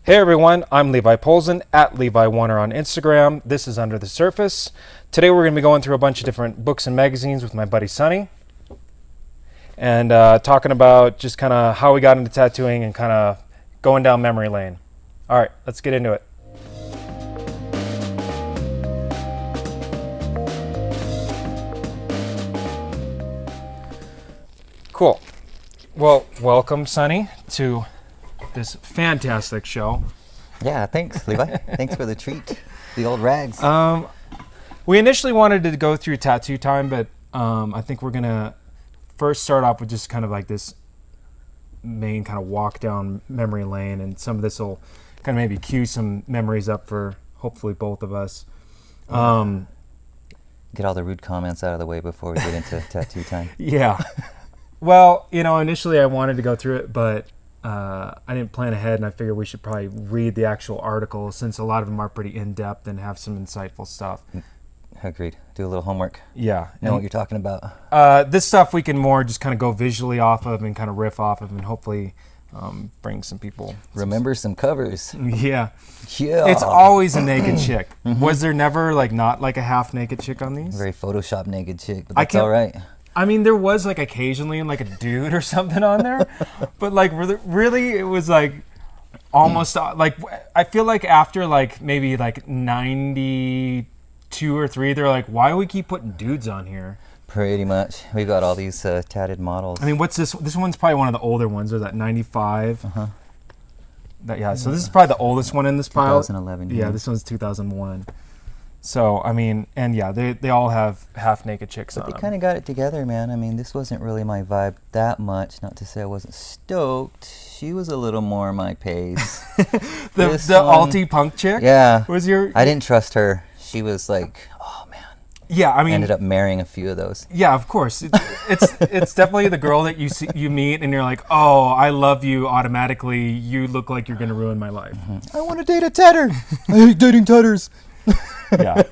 Hey everyone, I'm Levi Polzin at Levi Warner on Instagram. This is Under the Surface. Today we're going to be going through a bunch of different books and magazines with my buddy Sonny and talking about just kind of how we got into tattooing and kind of going down memory lane. All right, let's get into it. Cool. Well, welcome, Sonny, to this fantastic show. Yeah, thanks, Levi. Thanks for the treat. The old rags. We initially wanted to go through tattoo time, but I think we're going to first start off with just kind of like this main kind of walk down memory lane, and some of this will kind of maybe cue some memories up for hopefully both of us. Get all the rude comments out of the way before we get into tattoo time. Yeah. Well, initially I wanted to go through it, but I didn't plan ahead, and I figured we should probably read the actual article since a lot of them are pretty in-depth and have some insightful stuff. Agreed. Do a little homework. Yeah. Know what you're talking about. This stuff we can more just kind of go visually off of and kind of riff off of, and hopefully bring some people. Remember some covers. Yeah. Yeah. It's always a naked chick. Was there never not like a half naked chick on these? Very Photoshop naked chick, but that's all right. I mean, there was occasionally a dude or something on there, but really it was almost I feel like after maybe 92 or 3, they're like, why do we keep putting dudes on here? Pretty much. We got all these tatted models. I mean, what's this? This one's probably one of the older ones. Was that 95? So this is probably the oldest one in this pile. 2011. Yeah, this one's 2001. So, I mean, and yeah, they all have half-naked chicks on them. They kind of got it together, man. I mean, this wasn't really my vibe that much. Not to say I wasn't stoked. She was a little more my pace. the alti-punk chick? Yeah. I didn't trust her. She was like, oh, man. Yeah, I mean... Ended up marrying a few of those. Yeah, of course. It's definitely the girl that you meet and you're like, oh, I love you automatically. You look like you're going to ruin my life. I want to date a tatter. I hate dating tatters. Yeah,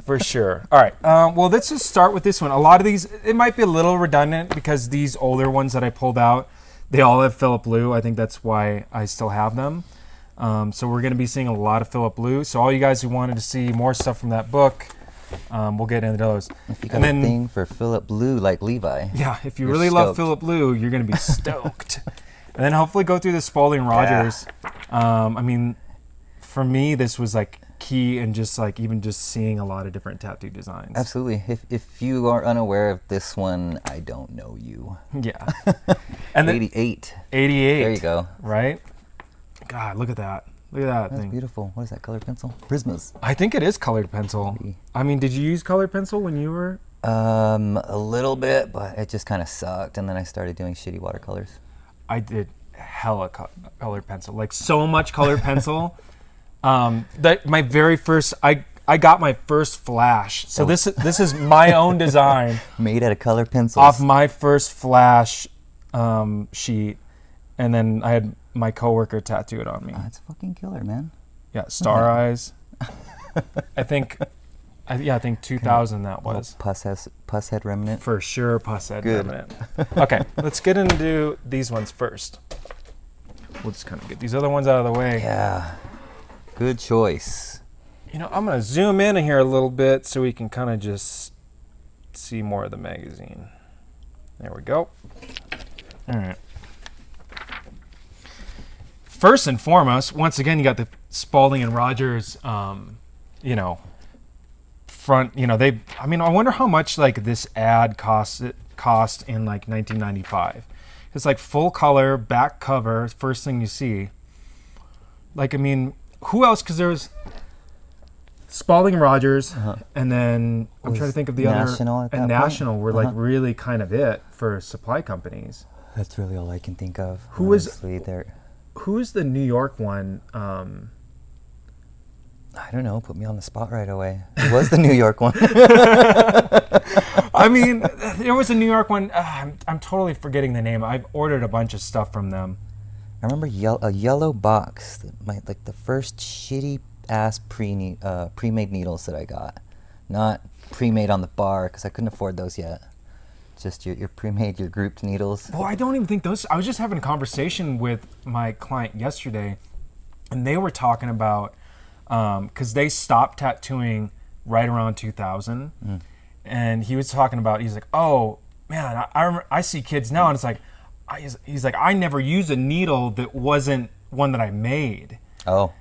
for sure. All right. Well, let's just start with this one. A lot of these, it might be a little redundant because these older ones that I pulled out, they all have Philip Blue. I think that's why I still have them. So we're going to be seeing a lot of Philip Blue. So all you guys who wanted to see more stuff from that book, we'll get into those. If you got a thing for Philip Blue like Levi. Yeah, if you really love Philip Blue, you're going to be stoked. And then hopefully go through the Spalding and Rogers. Yeah. I mean, for me, this was key and just even just seeing a lot of different tattoo designs. Absolutely. If you are unaware of this one, I don't know you. Yeah. And 88. 88. There you go. Right? God, look at that. Look at that That's thing. beautiful. What is that, colored pencil? Prismas. I think it is colored pencil. I mean, did you use colored pencil when you were? A little bit, but it just kind of sucked. And then I started doing shitty watercolors. I did hella colored pencil. So much colored pencil. My very first, I got my first flash. So this is my own design. Made out of colored pencils. Off my first flash sheet, and then I had my coworker tattoo it on me. That's fucking killer, man. Yeah, star eyes. I think 2000 that was. Pus head remnant. For sure, pus head Good. remnant. Okay, let's get into these ones first. We'll just kind of get these other ones out of the way. Yeah. Good choice. I'm going to zoom in here a little bit so we can kind of just see more of the magazine. There we go. All right. First and foremost, once again, you got the Spalding and Rogers, front, I wonder how much this ad cost in 1995. It's full color, back cover, first thing you see. Who else? Because there was Spalding and Rogers, and then I'm trying to think of the National other. At and that National point? were really kind of it for supply companies. That's really all I can think of. Who's the New York one? I don't know. Put me on the spot right away. It was the New York one. There was a New York one. I'm totally forgetting the name. I've ordered a bunch of stuff from them. I remember a yellow box, the first shitty ass pre-made needles that I got. Not pre-made on the bar because I couldn't afford those yet. Just your pre-made, your grouped needles. Well, I don't even think those. I was just having a conversation with my client yesterday, and they were talking about because they stopped tattooing right around 2000, and he was talking about, he's like, oh man, I see kids now, and it's like, he's like, I never used a needle that wasn't one that I made. Oh.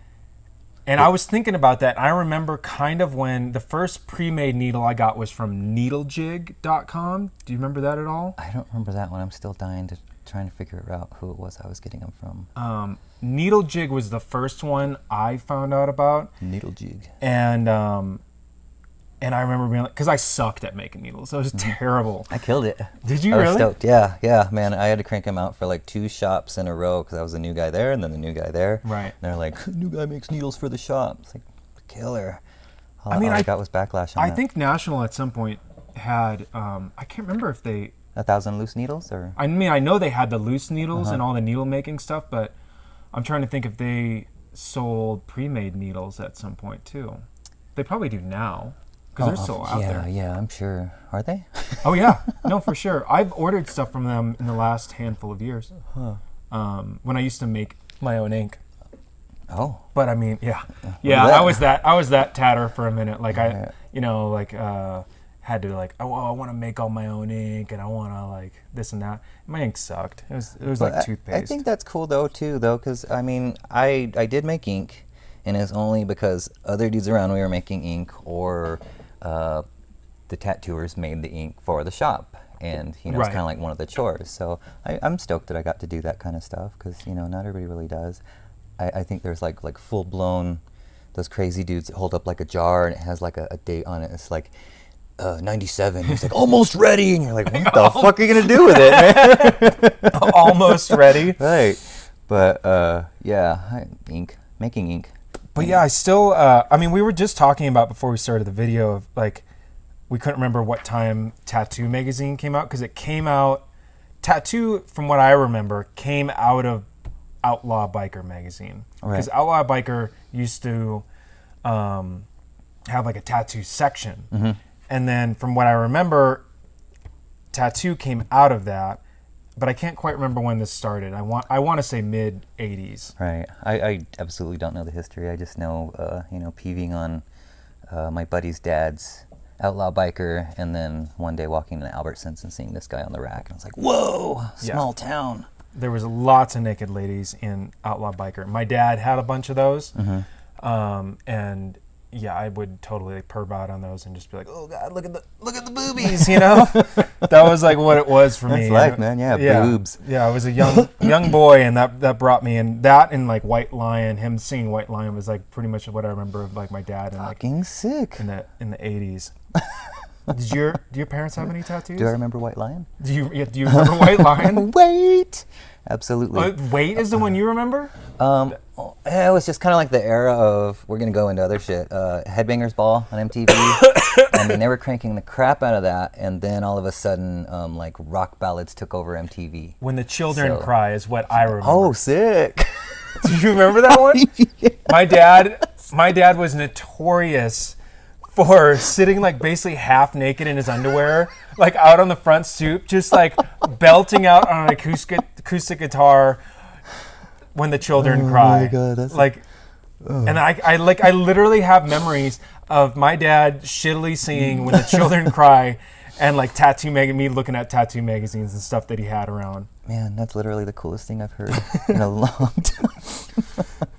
And I was thinking about that. I remember kind of when the first pre-made needle I got was from needlejig.com. Do you remember that at all? I don't remember that one. I'm still trying to figure out who it was I was getting them from. Needlejig was the first one I found out about. Needlejig. And I remember being like, because I sucked at making needles. I was terrible. I killed it. Did you I was really? stoked. Yeah, man. I had to crank them out for like 2 shops in a row because I was the new guy there and then the new guy there. Right. And they're like, new guy makes needles for the shop. It's like, killer. All I I got was backlash on that. I think National at some point had, I can't remember if they... 1,000 loose needles? Or I mean, I know they had the loose needles and all the needle making stuff, but I'm trying to think if they sold pre-made needles at some point too. They probably do now. Because they're still out there. Yeah, I'm sure. Are they? Oh, yeah. No, for sure. I've ordered stuff from them in the last handful of years. When I used to make my own ink. Oh. But I mean, yeah. Yeah, I was that tatter for a minute. Like I had to like, oh, I want to make all my own ink and I want to like this and that. My ink sucked. It was like toothpaste. I think that's cool though, because I mean, I did make ink, and it's only because other dudes around me were making ink, or the tattooers made the ink for the shop, and it's kind of like one of the chores. So I'm stoked that I got to do that kind of stuff, because not everybody really does. I think there's like full blown, those crazy dudes that hold up like a jar and it has like a date on it. It's like 97. It's like almost ready, and you're like, what the fuck are you gonna do with it, man? Almost ready. Right. But making ink. But yeah, I still, we were just talking about before we started the video of like, we couldn't remember what time Tattoo magazine came out, because it came out, Tattoo, from what I remember, came out of Outlaw Biker magazine. Because Outlaw Biker used to have like a tattoo section. And then from what I remember, Tattoo came out of that. But I can't quite remember when this started. I want to say mid 80s. Right. I absolutely don't know the history. I just know, peeving on my buddy's dad's Outlaw Biker, and then one day walking into Albertsons and seeing this guy on the rack, and I was like, whoa, small town. There was lots of naked ladies in Outlaw Biker. My dad had a bunch of those, and yeah, I would totally perv out on those and just be like, "Oh God, look at the boobies," That was like what it was for me. That's life, man. Yeah, boobs. Yeah, I was a young boy, and that brought me in. That and like White Lion, him singing White Lion was like pretty much what I remember of like my dad and fucking sick in the 80s. Do your parents have any tattoos? Do I remember White Lion? Do you remember White Lion? Wait, absolutely. Wait is the one you remember? It was just kind of like the era of, we're going to go into other shit, Headbangers Ball on MTV. I mean, they were cranking the crap out of that, and then all of a sudden, like, rock ballads took over MTV. When the Children Cry is what I remember. Oh, sick. Do you remember that one? Yeah. My dad was notorious for sitting like basically half naked in his underwear, like out on the front stoop, just like belting out on an acoustic guitar When the Children Cry. Oh my God, that's like, and I literally have memories of my dad shittily singing When the Children Cry, and like me looking at tattoo magazines and stuff that he had around. Man, that's literally the coolest thing I've heard in a long time.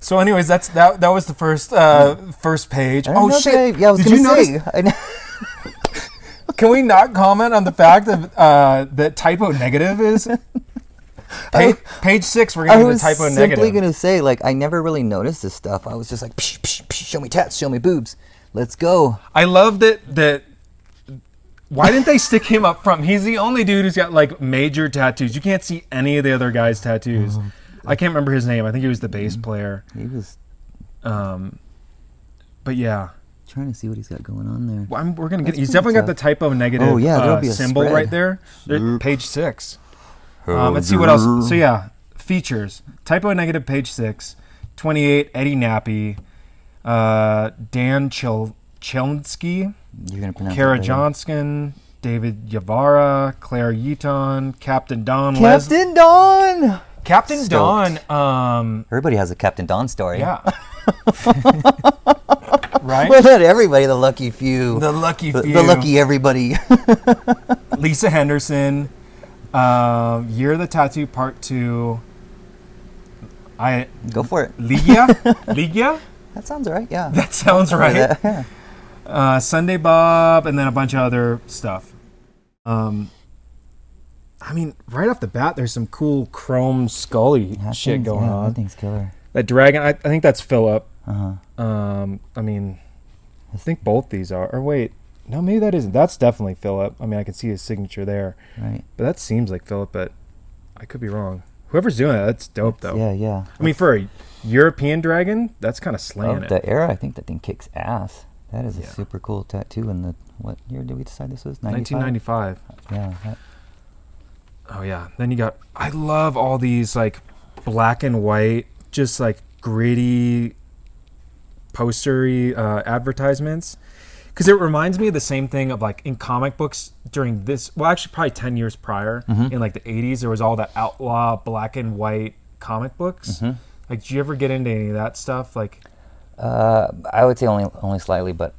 So, anyways, that was the first page. Oh shit! I was gonna say. Can we not comment on the fact that typo negative is page 6? We're gonna do the typo negative. I was simply gonna say, like, I never really noticed this stuff. I was just like, psh, psh, psh, show me tats, show me boobs, let's go. I love that. Why didn't they stick him up front? He's the only dude who's got like major tattoos. You can't see any of the other guys' tattoos. I can't remember his name. I think he was the bass player. He was. But yeah. Trying to see what he's got going on there. Well, we're gonna get. He's definitely got the typo negative. Oh yeah, there'll be a symbol spread right there. Page 6. Let's see what else. So yeah, features. Typo negative, page 6. 28. Eddie Nappy. Dan Chilnsky. You're gonna pronounce Kara it Johnston, David Yavara, Claire Yeaton, Captain Don. Captain Don! Captain Stoked. Dawn. Everybody has a Captain Dawn story. Yeah. Right? Well, not everybody, the lucky few. The lucky few. The lucky everybody. Lisa Henderson. Year of the Tattoo Part 2. Go for it. Ligia? That sounds right, yeah. That sounds right. Yeah. Sunday Bob, and then a bunch of other stuff. I mean, right off the bat, there's some cool chrome Scully shit going on. That thing's killer. That dragon, I think that's Philip. Uh-huh. I mean, I think both these are. Or wait, no, maybe that isn't. That's definitely Philip. I mean, I can see his signature there. Right. But that seems like Philip, but I could be wrong. Whoever's doing that, that's dope, though. Yeah. I mean, for a European dragon, that's kind of slaying it. The era, I think that thing kicks ass. That is a super cool tattoo. In the what year did we decide this was? 1995. Yeah. Oh yeah. Then you got. I love all these like black and white, just like gritty, postery advertisements, because it reminds me of the same thing of like in comic books during this. Well, actually, probably 10 years prior, in like the 80s, there was all that outlaw black and white comic books. Like, did you ever get into any of that stuff? Like. I would say only slightly, but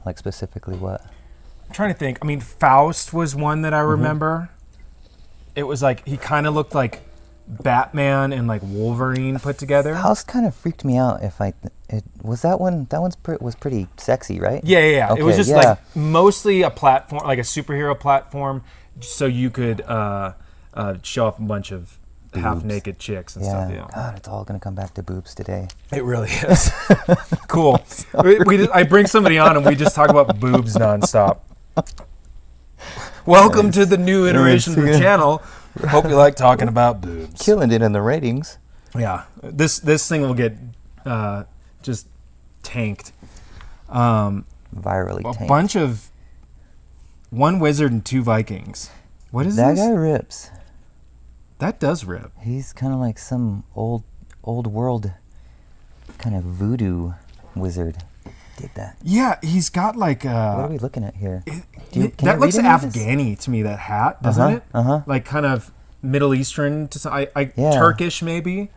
like specifically what? I'm trying to think. I mean, Faust was one that I remember. It was like he kind of looked like Batman and like Wolverine put together. Faust kind of freaked me out. Was that one. That was pretty sexy, right? Yeah. Okay, it was just like mostly a platform, like a superhero platform, so you could show off a bunch of half-naked chicks and stuff. Yeah. God, it's all gonna come back to boobs today. It really is. Cool. I bring somebody on and we just talk about boobs nonstop. Welcome to the new iteration of the channel. Hope you like talking about boobs. Killing it in the ratings. Yeah. This thing will get just tanked. Virally tanked. A bunch of one wizard and two Vikings. What is that this? guy rips. That does rip. He's kind of like some old world kind of voodoo wizard. Dig that. Yeah, he's got like what are we looking at here? That looks Afghani to me, that hat, doesn't it? Like kind of Middle Eastern to some, Turkish maybe.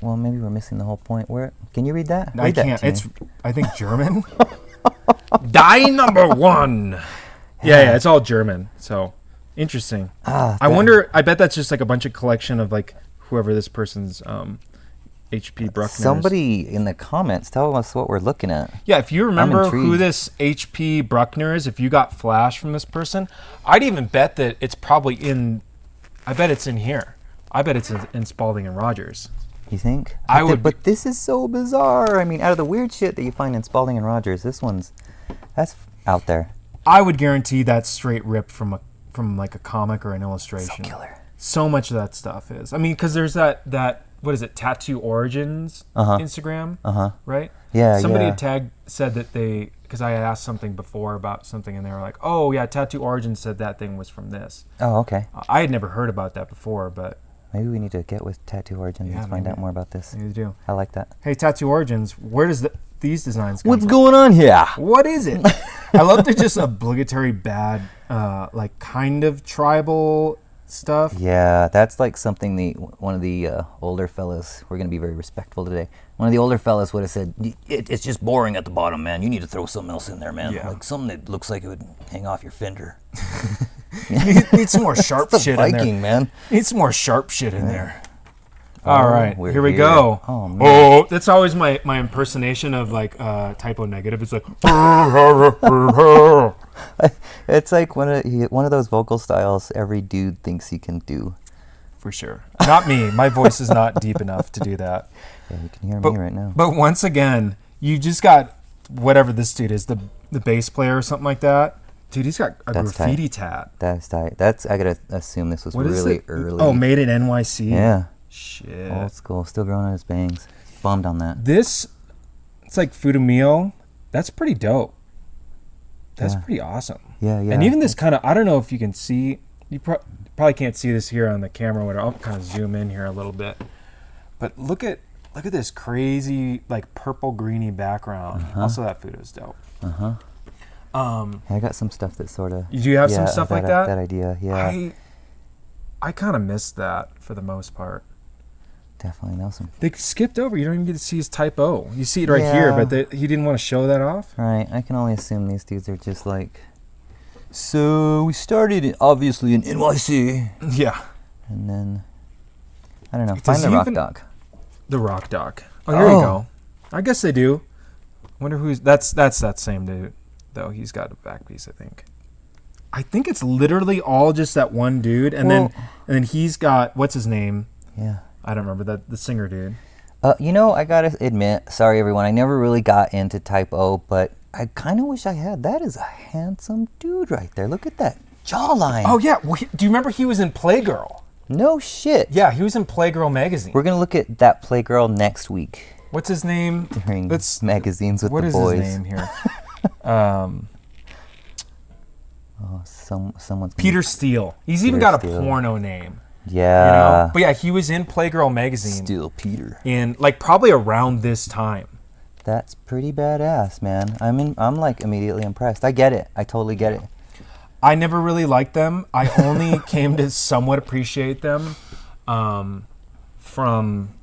Well, maybe we're missing the whole point. Where can you read that? I can't. It's I think German. Die number one. Yeah, it's all German. So interesting. I wonder. I bet that's just like a bunch of collection of like whoever this person's H.P. Bruckner. Somebody in the comments tell us what we're looking at. Yeah, if you remember who this H.P. Bruckner is, if you got flash from this person, I'd even bet that it's probably in. I bet it's in here. I bet it's in Spalding and Rogers. You think? I would. But this is so bizarre. I mean, out of the weird shit that you find in Spalding and Rogers, that's out there. I would guarantee that's straight ripped from like a comic or an illustration. So killer. So much of that stuff is. I mean, because there's that what is it? Tattoo Origins Instagram, right? Yeah. Somebody had said that because I had asked something before about something, and they were like, "Oh yeah, Tattoo Origins said that thing was from this." Oh, okay. I had never heard about that before, but maybe we need to get with Tattoo Origins and find out more about this. You do. I like that. Hey, Tattoo Origins, where does these designs come What's from? going on here? What is it? I love the just obligatory bad, like kind of tribal stuff. Yeah, that's like something one of the older fellas, we're going to be very respectful today, one of the older fellas would have said, it's just boring at the bottom, man. You need to throw something else in there, man. Yeah. Like something that looks like it would hang off your fender. Need some more sharp shit in there. Viking, man. Need some more sharp shit in there. All right, here we go. Oh, man. Oh, that's always my impersonation of like typo negative. It's like it's like one of those vocal styles every dude thinks he can do. For sure. Not me. My voice is not deep enough to do that. Yeah, you can hear me right now. But once again, you just got whatever this dude is, the bass player or something like that. Dude, he's got a graffiti tat. That's tight. I gotta assume this was really early. Oh, made in NYC? Yeah. Shit. Old school. Still growing on his bangs. Bummed on that. It's like Fudumio. That's pretty dope. That's pretty awesome. Yeah. And even this kind of, I don't know if you can see, you probably can't see this here on the camera. Whatever. I'll kind of zoom in here a little bit. But look at this crazy like purple greeny background. Also, that Fudo's dope. I got some stuff that sort of. Do you have some stuff like that? That idea, yeah. I kind of missed that for the most part. definitely know some. They skipped over. You don't even get to see his Type O. You see it right here, but he didn't want to show that off. Right. I can only assume these dudes are just like. So we started obviously in NYC. Yeah. And then I don't know. Find the rock doc. The rock doc. Oh, here you go. I guess they do. Wonder who's that's that same dude though. He's got a back piece, I think. I think it's literally all just that one dude, and then he's got what's his name? Yeah. I don't remember the singer dude. I gotta admit, sorry everyone, I never really got into Type O, but I kind of wish I had. That is a handsome dude right there. Look at that jawline. Oh yeah, do you remember he was in Playgirl? No shit. Yeah, he was in Playgirl magazine. We're gonna look at that Playgirl next week. What's his name? During magazines with the boys. What is his name here? Someone's Peter Steele. He's even got a porno name. Yeah. You know? But yeah, he was in Playgirl magazine. Steele Peter. In probably around this time. That's pretty badass, man. I'm like immediately impressed. I get it. I totally get it. I never really liked them. I only came to somewhat appreciate them from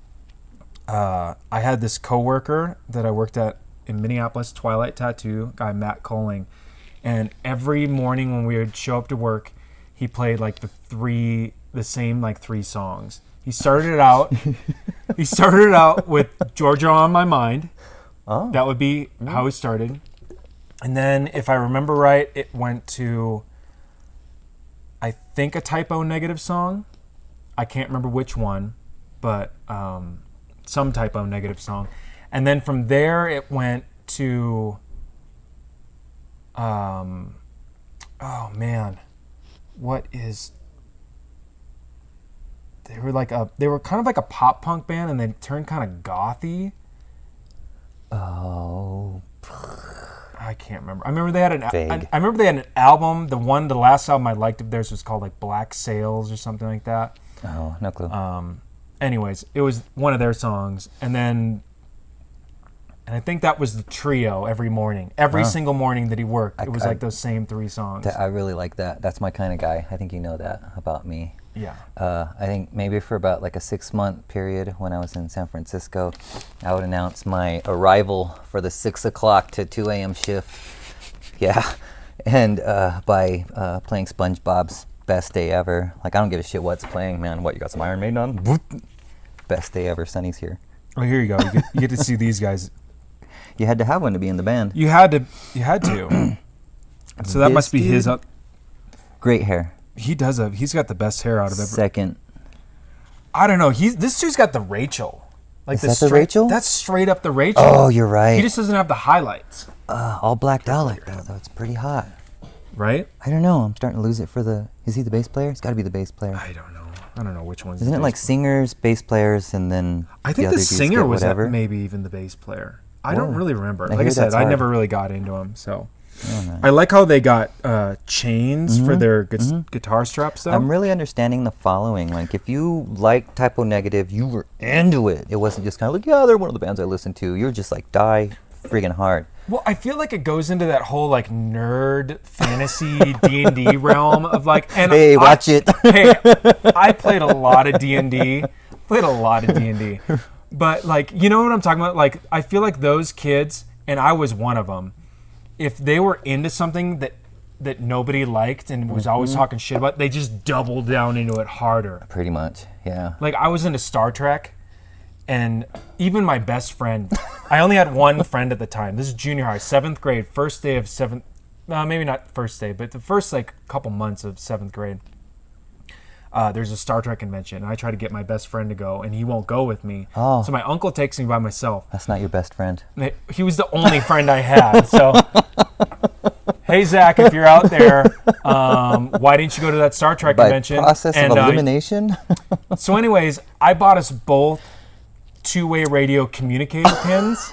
I had this coworker that I worked at in Minneapolis, Twilight Tattoo, guy Matt Colling, and every morning when we would show up to work, he played like the same like three songs. He started it out with Georgia on My Mind. Oh. That would be how it started. And then if I remember right, it went to I think a Type O Negative song. I can't remember which one, but some Type O Negative song. And then from there it went to oh man. What is they were kind of like a pop punk band, and they turned kind of gothy. Oh, I can't remember. I remember they had an album. The last album I liked of theirs was called like Black Sails or something like that. Oh, no clue. Anyways, it was one of their songs, and I think that was the trio every morning, single morning that he worked. It was like those same three songs. I really like that. That's my kind of guy. I think you know that about me. Yeah. I think maybe for about like a 6-month period when I was in San Francisco, I would announce my arrival for the 6 o'clock to 2 a.m. shift. Yeah. And by playing SpongeBob's Best Day Ever. Like, I don't give a shit what's playing, man. What, you got some Iron Maiden on? Best Day Ever. Sonny's here. Oh, here you go. You get to see these guys. You had to have one to be in the band. You had to. So that must be his. Great hair. He's got the best hair out of everyone. Second. I don't know. This dude's got the Rachel. Like Is that the Rachel? That's straight up the Rachel. Oh, you're right. He just doesn't have the highlights. All blacked out like that, though. It's pretty hot. Right? I don't know. I'm starting to lose it for the... Is he the bass player? It's got to be the bass player. I don't know which one's Isn't it like singers, bass players, and then I think the singer was maybe even the bass player. I don't really remember. Like I said, I never really got into him, so... Oh, I like how they got chains for their guitar straps, though. I'm really understanding the following. Like, if you like Type O Negative, you were into it. It wasn't just kind of like, yeah, they're one of the bands I listen to. You're just like, die friggin' hard. Well, I feel like it goes into that whole, like, nerd fantasy D&D realm of, like... And hey, watch it. Hey, I played a lot of D&D. But, like, you know what I'm talking about? Like, I feel like those kids, and I was one of them, if they were into something that nobody liked and was always talking shit about, they just doubled down into it harder. Pretty much, yeah. Like, I was into Star Trek, and even my best friend, I only had one friend at the time. This is junior high, 7th grade, first day of 7th, maybe not first day, but the first, like, couple months of 7th grade. There's a Star Trek convention, and I try to get my best friend to go, and he won't go with me. Oh. So my uncle takes me by myself. That's not your best friend. He was the only friend I had. So, hey, Zach, if you're out there, why didn't you go to that Star Trek convention? By process of elimination? So anyways, I bought us both two-way radio communicator pins,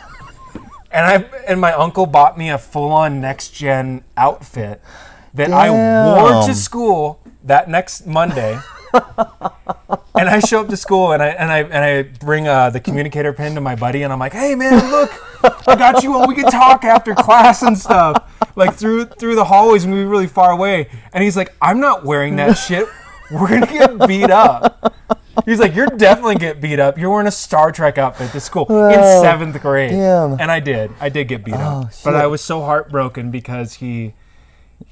and my uncle bought me a full-on next-gen outfit that I wore to school that next Monday. And I show up to school and I bring the communicator pin to my buddy, and I'm like, hey man, look, I got you one. We can talk after class and stuff. Like through the hallways, and we were really far away. And he's like, I'm not wearing that shit. We're gonna get beat up. He's like, you're definitely get beat up. You're wearing a Star Trek outfit to school in Whoa. 7th grade. Damn. And I did get beat up. Shit. But I was so heartbroken because he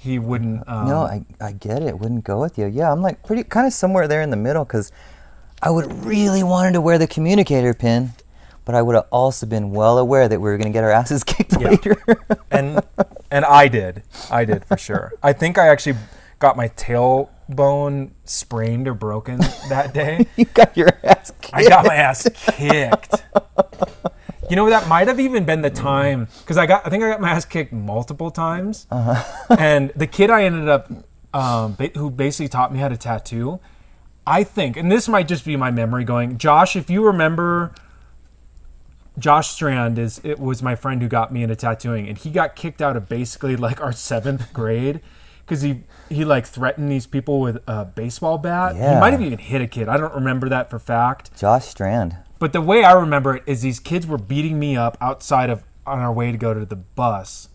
wouldn't. No, I get it. Wouldn't go with you. Yeah, I'm like pretty kind of somewhere there in the middle because I would really wanted to wear the communicator pin, but I would have also been well aware that we were going to get our asses kicked later. and I did for sure. I think I actually got my tailbone sprained or broken that day. You got your ass kicked. I got my ass kicked. You know, that might have even been the time because I think I got my ass kicked multiple times. And the kid I ended up who basically taught me how to tattoo, I think, and this might just be my memory going, Josh, if you remember, Josh Strand was my friend who got me into tattooing, and he got kicked out of basically like our 7th grade because he like threatened these people with a baseball bat. Yeah. He might have even hit a kid. I don't remember that for fact. Josh Strand. But the way I remember it is these kids were beating me up outside on our way to go to the bus,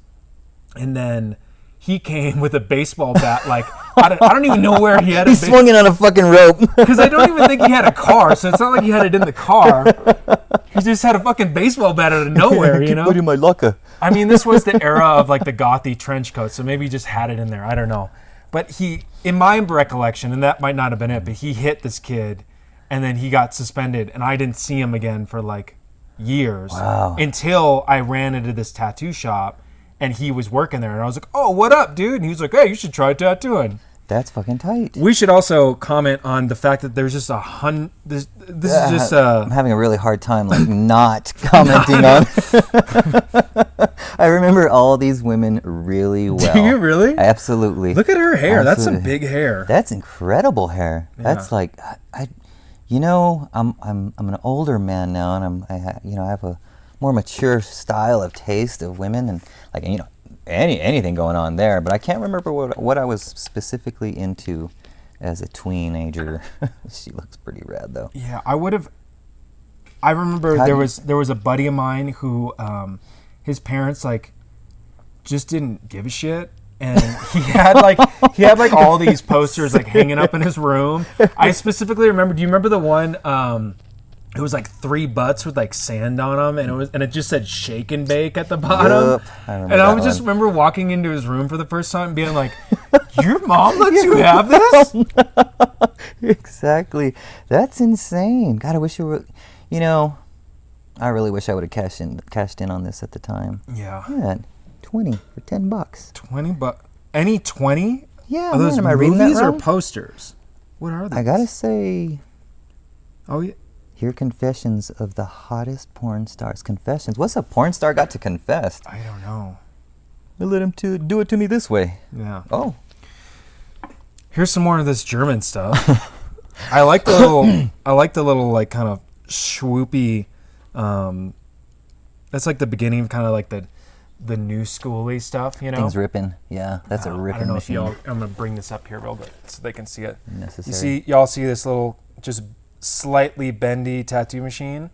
and then he came with a baseball bat. Like I don't even know where he had it. He swung it on a fucking rope. Because I don't even think he had a car, so it's not like he had it in the car. He just had a fucking baseball bat out of nowhere, you know? Put in my locker. I mean, this was the era of like the gothy trench coat, so maybe he just had it in there. I don't know. But he, in my recollection, and that might not have been it, but he hit this kid, and then he got suspended, and I didn't see him again for like years. Wow. Until I ran into this tattoo shop, and he was working there, and I was like, "Oh, what up, dude?" And he was like, "Hey, you should try tattooing." That's fucking tight. We should also comment on the fact that there's just this is just I'm having a really hard time like not commenting on. I remember all these women really well. Do you really? Absolutely. Look at her hair. Absolutely. That's some big hair. That's incredible hair. Yeah. That's like I'm an older man now, and I have a more mature style of taste of women, and like anything going on there, but I can't remember what I was specifically into as a teenager. She looks pretty rad though. Yeah, I remember there was a buddy of mine who his parents like just didn't give a shit, and he had like all these posters like hanging up in his room. I specifically remember, do you remember the one it was like 3 butts with like sand on them, and it just said "shake and bake" at the bottom. Yep, I just remember walking into his room for the first time and being like, "Your mom lets you have this?" Exactly. That's insane. God, I wish I really wish I would have cashed in on this at the time. Yeah. Yeah, 20 for $10. $20. Any 20? Yeah. Are those man, am I reading that movies or wrong? posters? What are these? I gotta say. Oh yeah. Here, confessions of the hottest porn stars. Confessions. What's a porn star got to confess? I don't know. I let him do it to me this way. Yeah. Oh. Here's some more of this German stuff. I like the little like kind of swoopy. That's like the beginning of kind of like the new schooly stuff, you know. Things ripping. Yeah, that's a ripping I don't know machine. if I'm gonna bring this up here real bit so they can see it. Necessary. Y'all see this little just slightly bendy tattoo machine?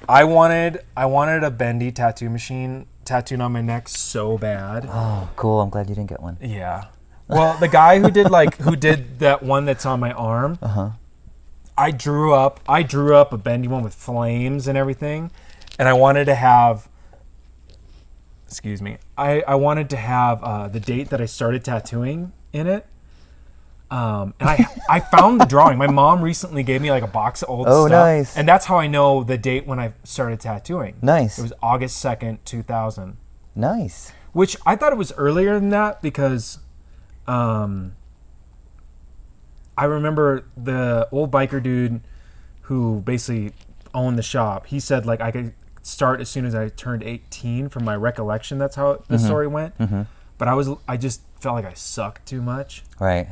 I wanted a bendy tattoo machine tattooed on my neck so bad. Oh, cool. I'm glad you didn't get one. Yeah. Well, the guy who did that one that's on my arm, I drew up a bendy one with flames and everything, and I wanted to have I wanted to have the date that I started tattooing in it. And I found the drawing. My mom recently gave me like a box of old stuff. Oh, nice. And that's how I know the date when I started tattooing. Nice. It was August 2nd, 2000. Nice. Which I thought it was earlier than that because I remember the old biker dude who basically owned the shop. He said like I could start as soon as I turned 18 from my recollection. That's how the story went. Mm-hmm. But I just felt like I sucked too much. Right.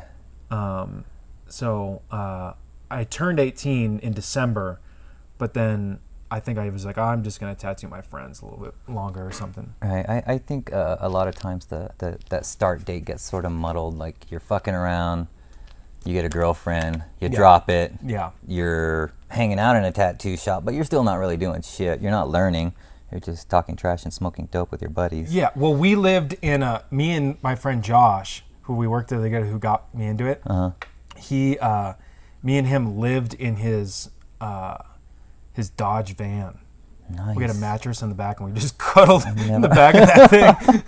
So I turned 18 in December, but then I think I was like, I'm just going to tattoo my friends a little bit longer or something. Right. I think a lot of times that start date gets sort of muddled. Like you're fucking around, you get a girlfriend, you drop it. Yeah. You're hanging out in a tattoo shop, but you're still not really doing shit. You're not learning. You're just talking trash and smoking dope with your buddies. Yeah. Well, we lived in me and my friend Josh, who we worked together, who got me into it. He Me and him lived in his Dodge van. Nice. We had a mattress in the back, and we just cuddled in the back of that thing.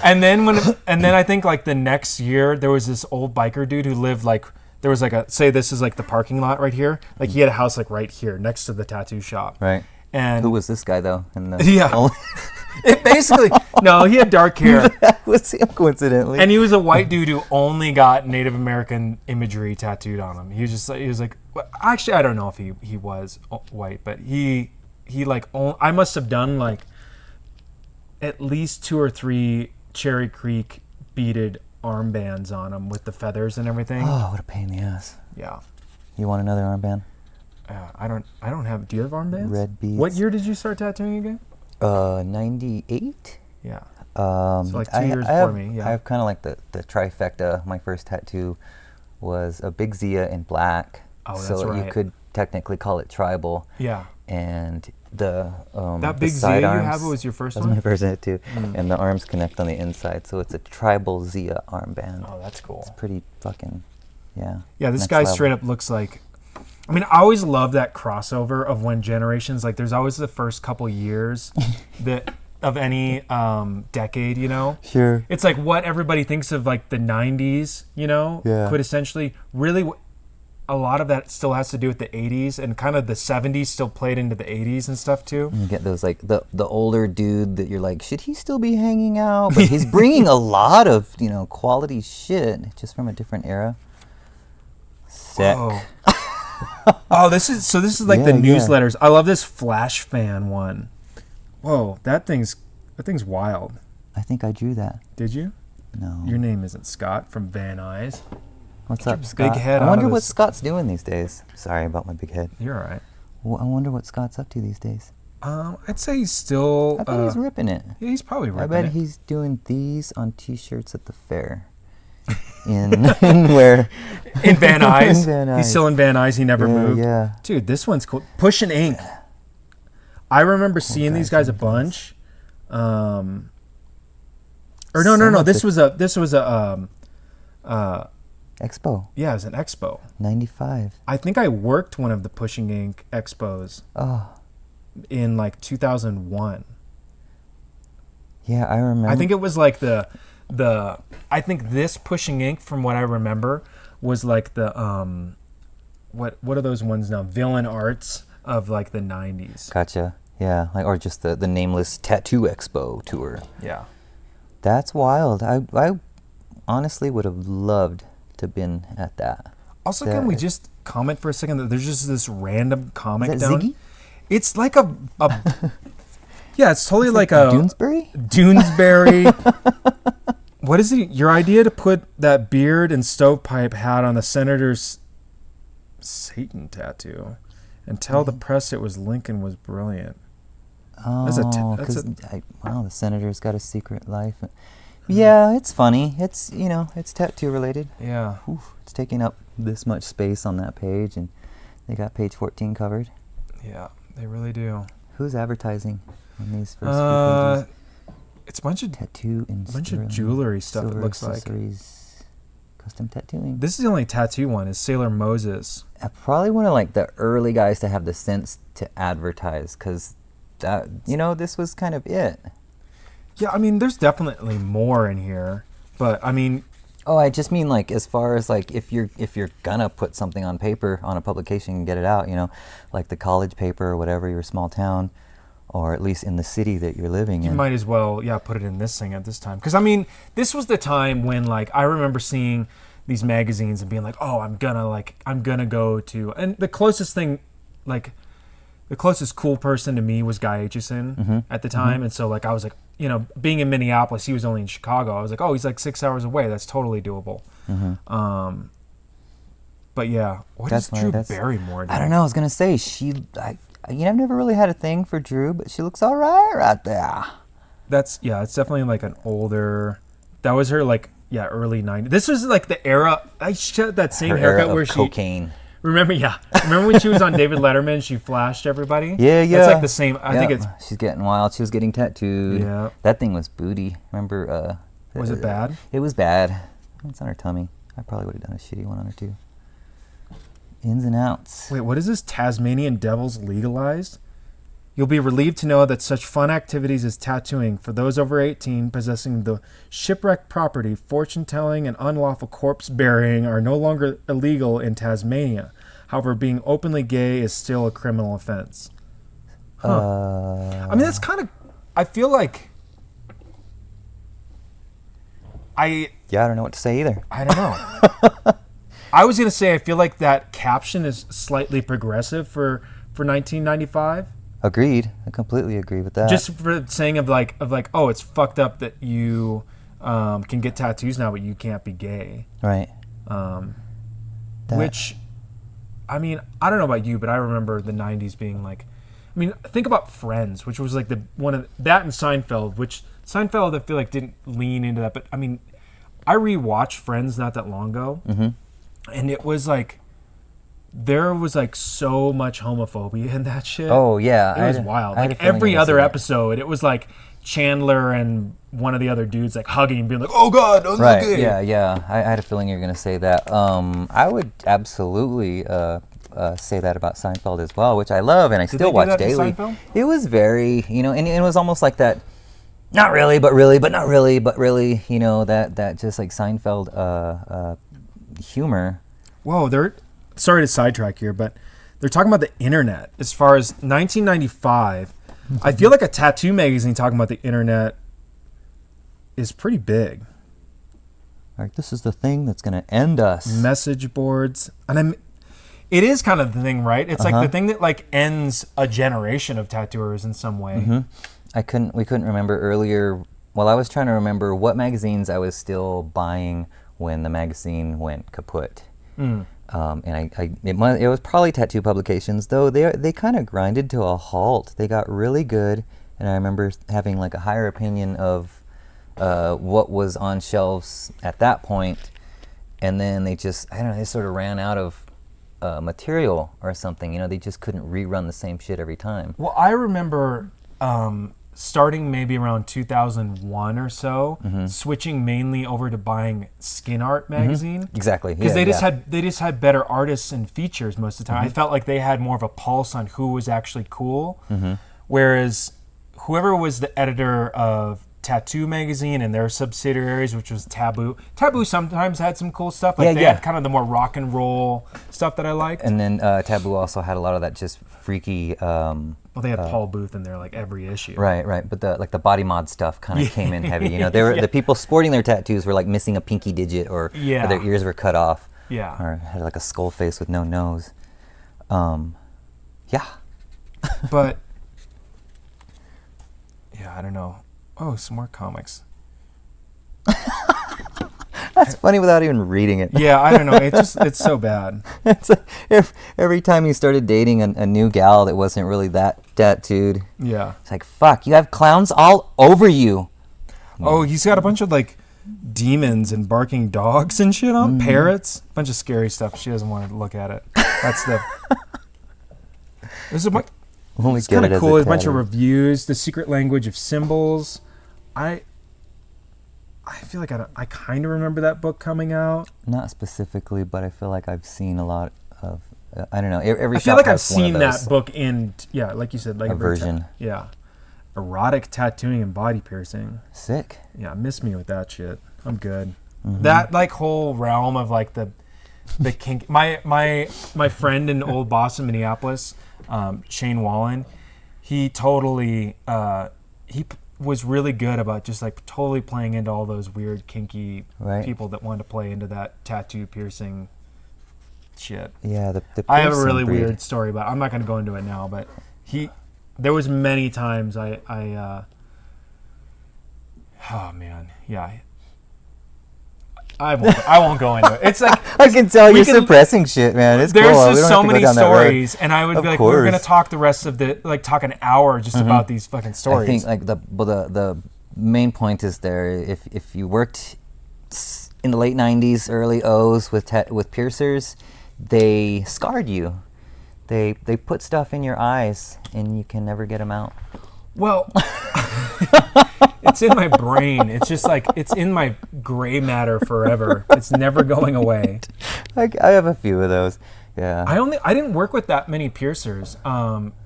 And then I think like the next year there was this old biker dude who lived like there was like say this is like the parking lot right here. Like he had a house like right here next to the tattoo shop. Right. And who was this guy though? Yeah. It basically no, he had dark hair. That was him coincidentally. And he was a white dude who only got Native American imagery tattooed on him. He was like well, actually I don't know if he was white, but he like I must have done like at least 2 or 3 Cherry Creek beaded armbands on him with the feathers and everything. Oh, what a pain in the ass. Yeah. You want another armband? I don't have. Do you have armbands? Red beads. What year did you start tattooing again? 98. Yeah. So like 2 years before me. Yeah. I have kind of like the trifecta. My first tattoo was a big Zia in black. Oh, that's so right. you could technically call it tribal. Yeah. And the that the big side Zia arms, you have was your first that's one? my first tattoo. And the arms connect on the inside, so it's a tribal Zia armband. Oh, that's cool. It's pretty fucking, yeah. Yeah, this next guy level. straight up looks like. I mean, I always love that crossover of when generations like. There's always the first couple years that of any decade, you know. Sure. It's like what everybody thinks of like the '90s, you know. Yeah. Quintessentially, really. A lot of that still has to do with the 80s, and kind of the 70s still played into the 80s and stuff too. You get those like the older dude that you're like, should he still be hanging out? But he's bringing a lot of quality shit just from a different era. Sick. Whoa. Oh, this is like the newsletters. I love this Flash fan one. Whoa, that thing's wild. I think I drew that. Did you? No. Your name isn't Scott from Van Nuys. What's Get up, your Scott? big head I out wonder of what this. Scott's doing these days. Sorry about my big head. You're all right. I wonder what Scott's up to these days. I'd say he's still. I bet he's ripping it. Yeah, he's probably ripping I bet it. he's doing these on T-shirts at the fair. In where? In Van Nuys. In Van Nuys. He's still in Van Nuys. He never moved. Yeah. Dude, this one's cool. Push and Ink. I remember seeing these guys a bunch. Or no. This was a Expo. Yeah, it was an expo. 95. I think I worked one of the Pushing Ink expos Oh. in like 2001. Yeah, I remember. I think it was like I think this Pushing Ink, from what I remember, was like the what are those ones now? Villain Arts of like the 90s. Gotcha. Yeah, like or just the nameless Tattoo Expo tour. Yeah. That's wild. I honestly would have loved to have been at that. Also, can we just comment for a second that there's just this random comic Is that down? Ziggy? It's like a yeah, it's totally like a Doonesbury? What is it? Your idea to put that beard and stovepipe hat on the senator's Satan tattoo and tell the press it was Lincoln was brilliant. Oh, that's wow, the senator's got a secret life. Yeah, it's funny. It's it's tattoo related. Yeah. Oof, it's taking up this much space on that page, and they got page 14 covered. Yeah, they really do. Who's advertising on these first few pages? It's a bunch of Tattoo and jewelry stuff. It silver looks like accessories, custom tattooing. this is the only tattoo one. Is Sailor Moses? Probably one of like the early guys to have the sense to advertise, because that this was kind of it. Yeah, I mean, there's definitely more in here, but I mean, Oh, I just mean like as far as like if you're gonna put something on paper on a publication and get it out, like the college paper or whatever, your small town, or at least in the city that you're living you in. might as well, put it in this thing at this time. Because I mean, this was the time when like I remember seeing these magazines and being like, oh, I'm gonna go to, and the closest thing, like the closest cool person to me was Guy Aitchison at the time, and so like I was like, being in Minneapolis, he was only in Chicago. I was like, oh, he's like 6 hours away. That's totally doable. But yeah, what is Drew Barrymore doing? I don't know. I was gonna say I've never really had a thing for Drew, but she looks all right there. It's definitely like an older. That was her like early 90s. This was like the era. She had that same Her haircut era of where cocaine. Remember when she was on David Letterman? She flashed everybody. Yeah. It's like the same. I think it's. She's getting wild. She was getting tattooed. Yeah. That thing was booty. Remember? Was it bad? It was bad. It's on her tummy. I probably would have done a shitty one on her too. Ins and outs. Wait, what is this? Tasmanian devils legalized? You'll be relieved to know that such fun activities as tattooing for those over 18 possessing the shipwrecked property, fortune-telling, and unlawful corpse burying are no longer illegal in Tasmania. However, being openly gay is still a criminal offense. Huh. I mean, that's kind of... I feel like... Yeah, I don't know what to say either. I don't know. I was going to say I feel like that caption is slightly progressive for 1995. Agreed. I completely agree with that. Just for saying of like, oh, it's fucked up that you can get tattoos now, but you can't be gay. Right. Which, I mean, I don't know about you, but I remember the 90s being like, I mean, think about Friends, which was like one of that and Seinfeld, which Seinfeld I feel like didn't lean into that, but I mean, I rewatched Friends not that long ago, and it was like, there was like so much homophobia in that shit. Oh yeah, it was wild. Like every other episode, it was like Chandler and one of the other dudes like hugging and being like, "Oh God, don't look gay." Yeah. I had a feeling you were gonna say that. I would absolutely say that about Seinfeld as well, which I love and I still watch daily. It was very, and it was almost like that. Not really, but really, but not really, but really. That just like Seinfeld humor. Whoa, sorry to sidetrack here, but they're talking about the internet. As far as 1995, I feel like a tattoo magazine talking about the internet is pretty big. Like, this is the thing that's going to end us. Message boards. And it is kind of the thing, right? It's like the thing that like ends a generation of tattooers in some way. We couldn't remember earlier. Well, I was trying to remember what magazines I was still buying when the magazine went kaput. And it was probably tattoo publications, though they kind of grinded to a halt. They got really good, and I remember having like a higher opinion of what was on shelves at that point, and then they just, I don't know, they sort of ran out of material or something. They just couldn't rerun the same shit every time. Well, I remember starting maybe around 2001 or so, switching mainly over to buying Skin Art magazine. Exactly, because they just had better artists and features most of the time. I felt like they had more of a pulse on who was actually cool, whereas whoever was the editor of Tattoo magazine and their subsidiaries, which was Taboo sometimes had some cool stuff. Like they had kind of the more rock and roll stuff that I liked. And then Taboo also had a lot of that just freaky. Well, they had Paul Booth in there like every issue. Right. But the body mod stuff kind of came in heavy. The people sporting their tattoos were like missing a pinky digit or their ears were cut off. Yeah. Or had like a skull face with no nose. But I don't know. Oh, some more comics. That's funny without even reading it. Yeah, I don't know. It's so bad. It's like every time you started dating a new gal that wasn't really that tattooed. Yeah. It's like, fuck, you have clowns all over you. Oh, he's got a bunch of like demons and barking dogs and shit on parrots. A bunch of scary stuff. She doesn't want to look at it. That's the. This is what. It's kind of cool. A bunch of reviews. The Secret Language of Symbols. I feel like I kind of remember that book coming out. Not specifically, but I feel like I've seen a lot of. I don't know. Every I feel like I've seen that book in like you said, like a version. Erotic tattooing and body piercing. Sick. Yeah, miss me with that shit. I'm good. That like whole realm of like the kink. My friend in Old Boston, Minneapolis. Shane Wallen, he totally he was really good about just like totally playing into all those weird kinky people that wanted to play into that tattoo piercing shit. Yeah, the I have a really weird story about. I'm not going to go into it now, but there was many times I oh man, yeah. I won't go into it. It's like I can tell you're suppressing shit, man. It's there's cool. just so many stories, and I would be like, course. we're gonna talk the rest of talk an hour just about these fucking stories. I think like the main point is there. If you worked in the late '90s, early '00s with piercers, they scarred you. They put stuff in your eyes, and you can never get them out. Well, it's in my brain. It's just like, it's in my gray matter forever. It's never going away. I have a few of those. Yeah. I didn't work with that many piercers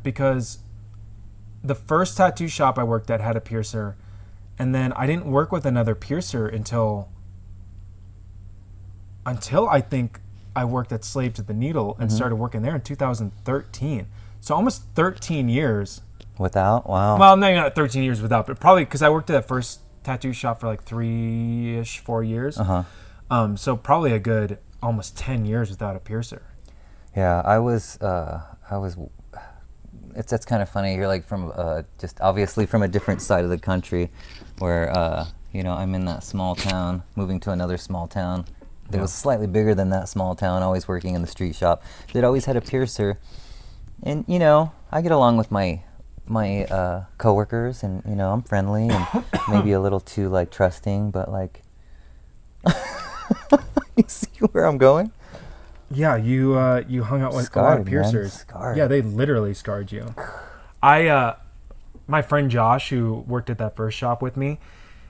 because the first tattoo shop I worked at had a piercer, and then I didn't work with another piercer until I think I worked at Slave to the Needle and started working there in 2013. So almost 13 years. Without? Wow. Well, no, not 13 years without, but probably because I worked at that first tattoo shop for like 3-ish, 4 years. So probably a good almost 10 years without a piercer. Yeah, I was. That's kind of funny. You're like from just obviously from a different side of the country, where I'm in that small town, moving to another small town that was slightly bigger than that small town. Always working in the street shop that always had a piercer, and I get along with my coworkers, and I'm friendly and maybe a little too like trusting, but like, you see where I'm going? Yeah, you hung out with a lot of piercers. Yeah, they literally scarred you. My friend Josh, who worked at that first shop with me,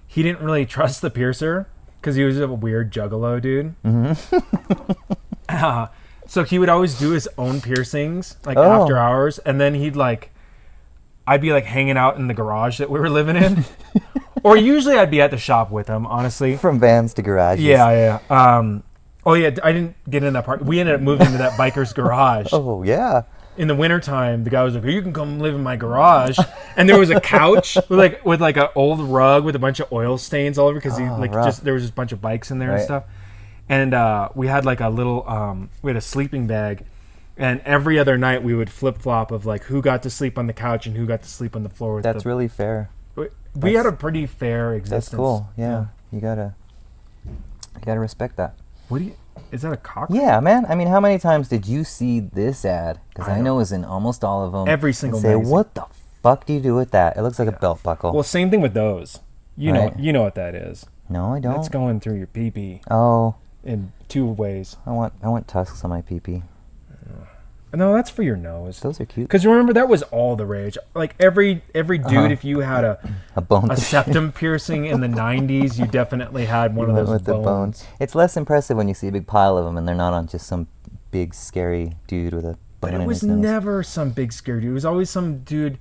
he didn't really trust the piercer because he was a weird juggalo dude. So he would always do his own piercings like after hours, and then I'd be like hanging out in the garage that we were living in, or usually I'd be at the shop with him. Honestly, from vans to garages. Yeah. Oh yeah, I didn't get in that part. We ended up moving to that biker's garage. Oh yeah. In the wintertime, the guy was like, "You can come live in my garage," and there was a couch with an old rug with a bunch of oil stains all over because there was just a bunch of bikes in there and stuff. And we had like a little we had a sleeping bag, and every other night we would flip flop of like who got to sleep on the couch and who got to sleep on the floor. That's really fair. We had a pretty fair existence. That's cool. Yeah. You gotta respect that. Is that a cock? Yeah, man. I mean, how many times did you see this ad? Because I know it was in almost all of them. Every single magazine. magazine. What the fuck do you do with that? It looks like a belt buckle. Well, same thing with those. You know what that is. No, I don't. That's going through your pee-pee. Oh. In two ways. I want tusks on my pee-pee. No, that's for your nose. Those are cute. Because remember, that was all the rage. Like every dude, if you had a septum piercing in the 90s, you definitely had one of those with bones. The bones. It's less impressive when you see a big pile of them and they're not on just some big scary dude with a bone in his nose. But it was never some big scary dude. It was always some dude,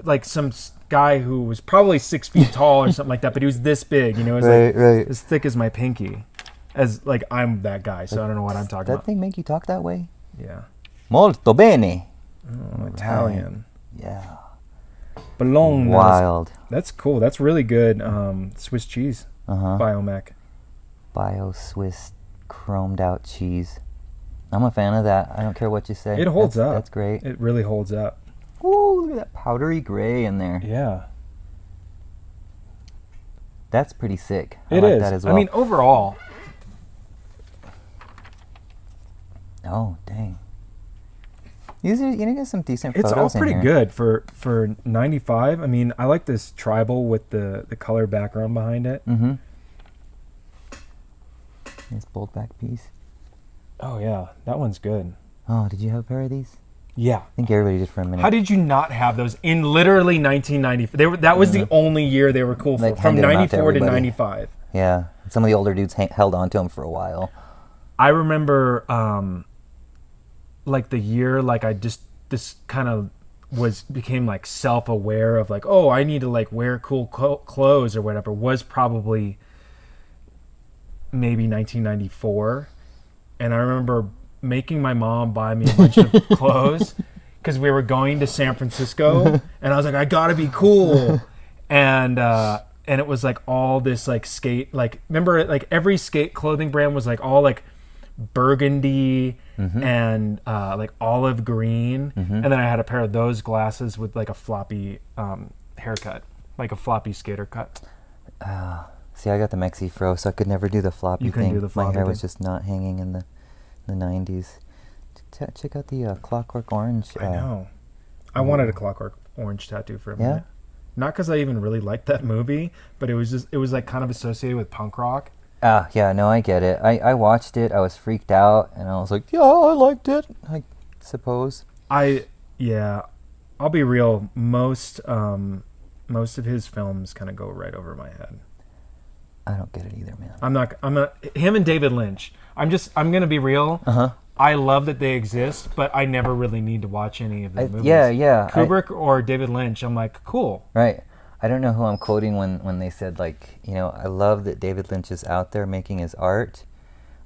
like some guy who was probably 6 feet tall or something like that. But he was this big, it was right. as thick as my pinky. As like I'm that guy, so I don't know what I'm talking about. That thing make you talk that way? Yeah. Molto bene. Oh, Italian. Yeah. Bologna. Wild. That's cool. That's really good. Swiss cheese. Biomech. Bio-Swiss chromed out cheese. I'm a fan of that. I don't care what you say. It holds up. That's great. It really holds up. Ooh, look at that powdery gray in there. Yeah. That's pretty sick. I like that as well. I mean, overall. Oh, dang. You get some decent photos in here. It's all pretty good for 95. I mean, I like this tribal with the color background behind it. Mm-hmm. Nice bold back piece. Oh, yeah. That one's good. Oh, did you have a pair of these? Yeah. I think everybody did for a minute. How did you not have those in literally 1994? That was the only year they were cool for, from 94 to 95. Yeah. Some of the older dudes held on to them for a while. I remember... like the year, like I just this kind of became like self-aware of like, oh, I need to like wear cool clothes or whatever, was probably maybe 1994. And I remember making my mom buy me a bunch of clothes because we were going to San Francisco, and I was like, I gotta be cool. And it was like all this like skate, like remember like every skate clothing brand was like all like burgundy and like olive green, and then I had a pair of those glasses with like a floppy haircut, like a floppy skater cut. See, I got the Mexi Fro, so I could never do the floppy thing. My hair was just not hanging in the 90s. Check out the Clockwork Orange. I know. I wanted a Clockwork Orange tattoo for a minute. Not because I even really liked that movie, but it was like kind of associated with punk rock. Yeah, no, I get it. I watched it. I was freaked out, and I was like, yeah, I liked it, I suppose. I'll be real. Most of his films kind of go right over my head. I don't get it either, man. I'm not him and David Lynch. I'm going to be real. I love that they exist, but I never really need to watch any of the movies. Yeah. Kubrick or David Lynch, I'm like, cool. Right. I don't know who I'm quoting when they said, like, you know, I love that David Lynch is out there making his art.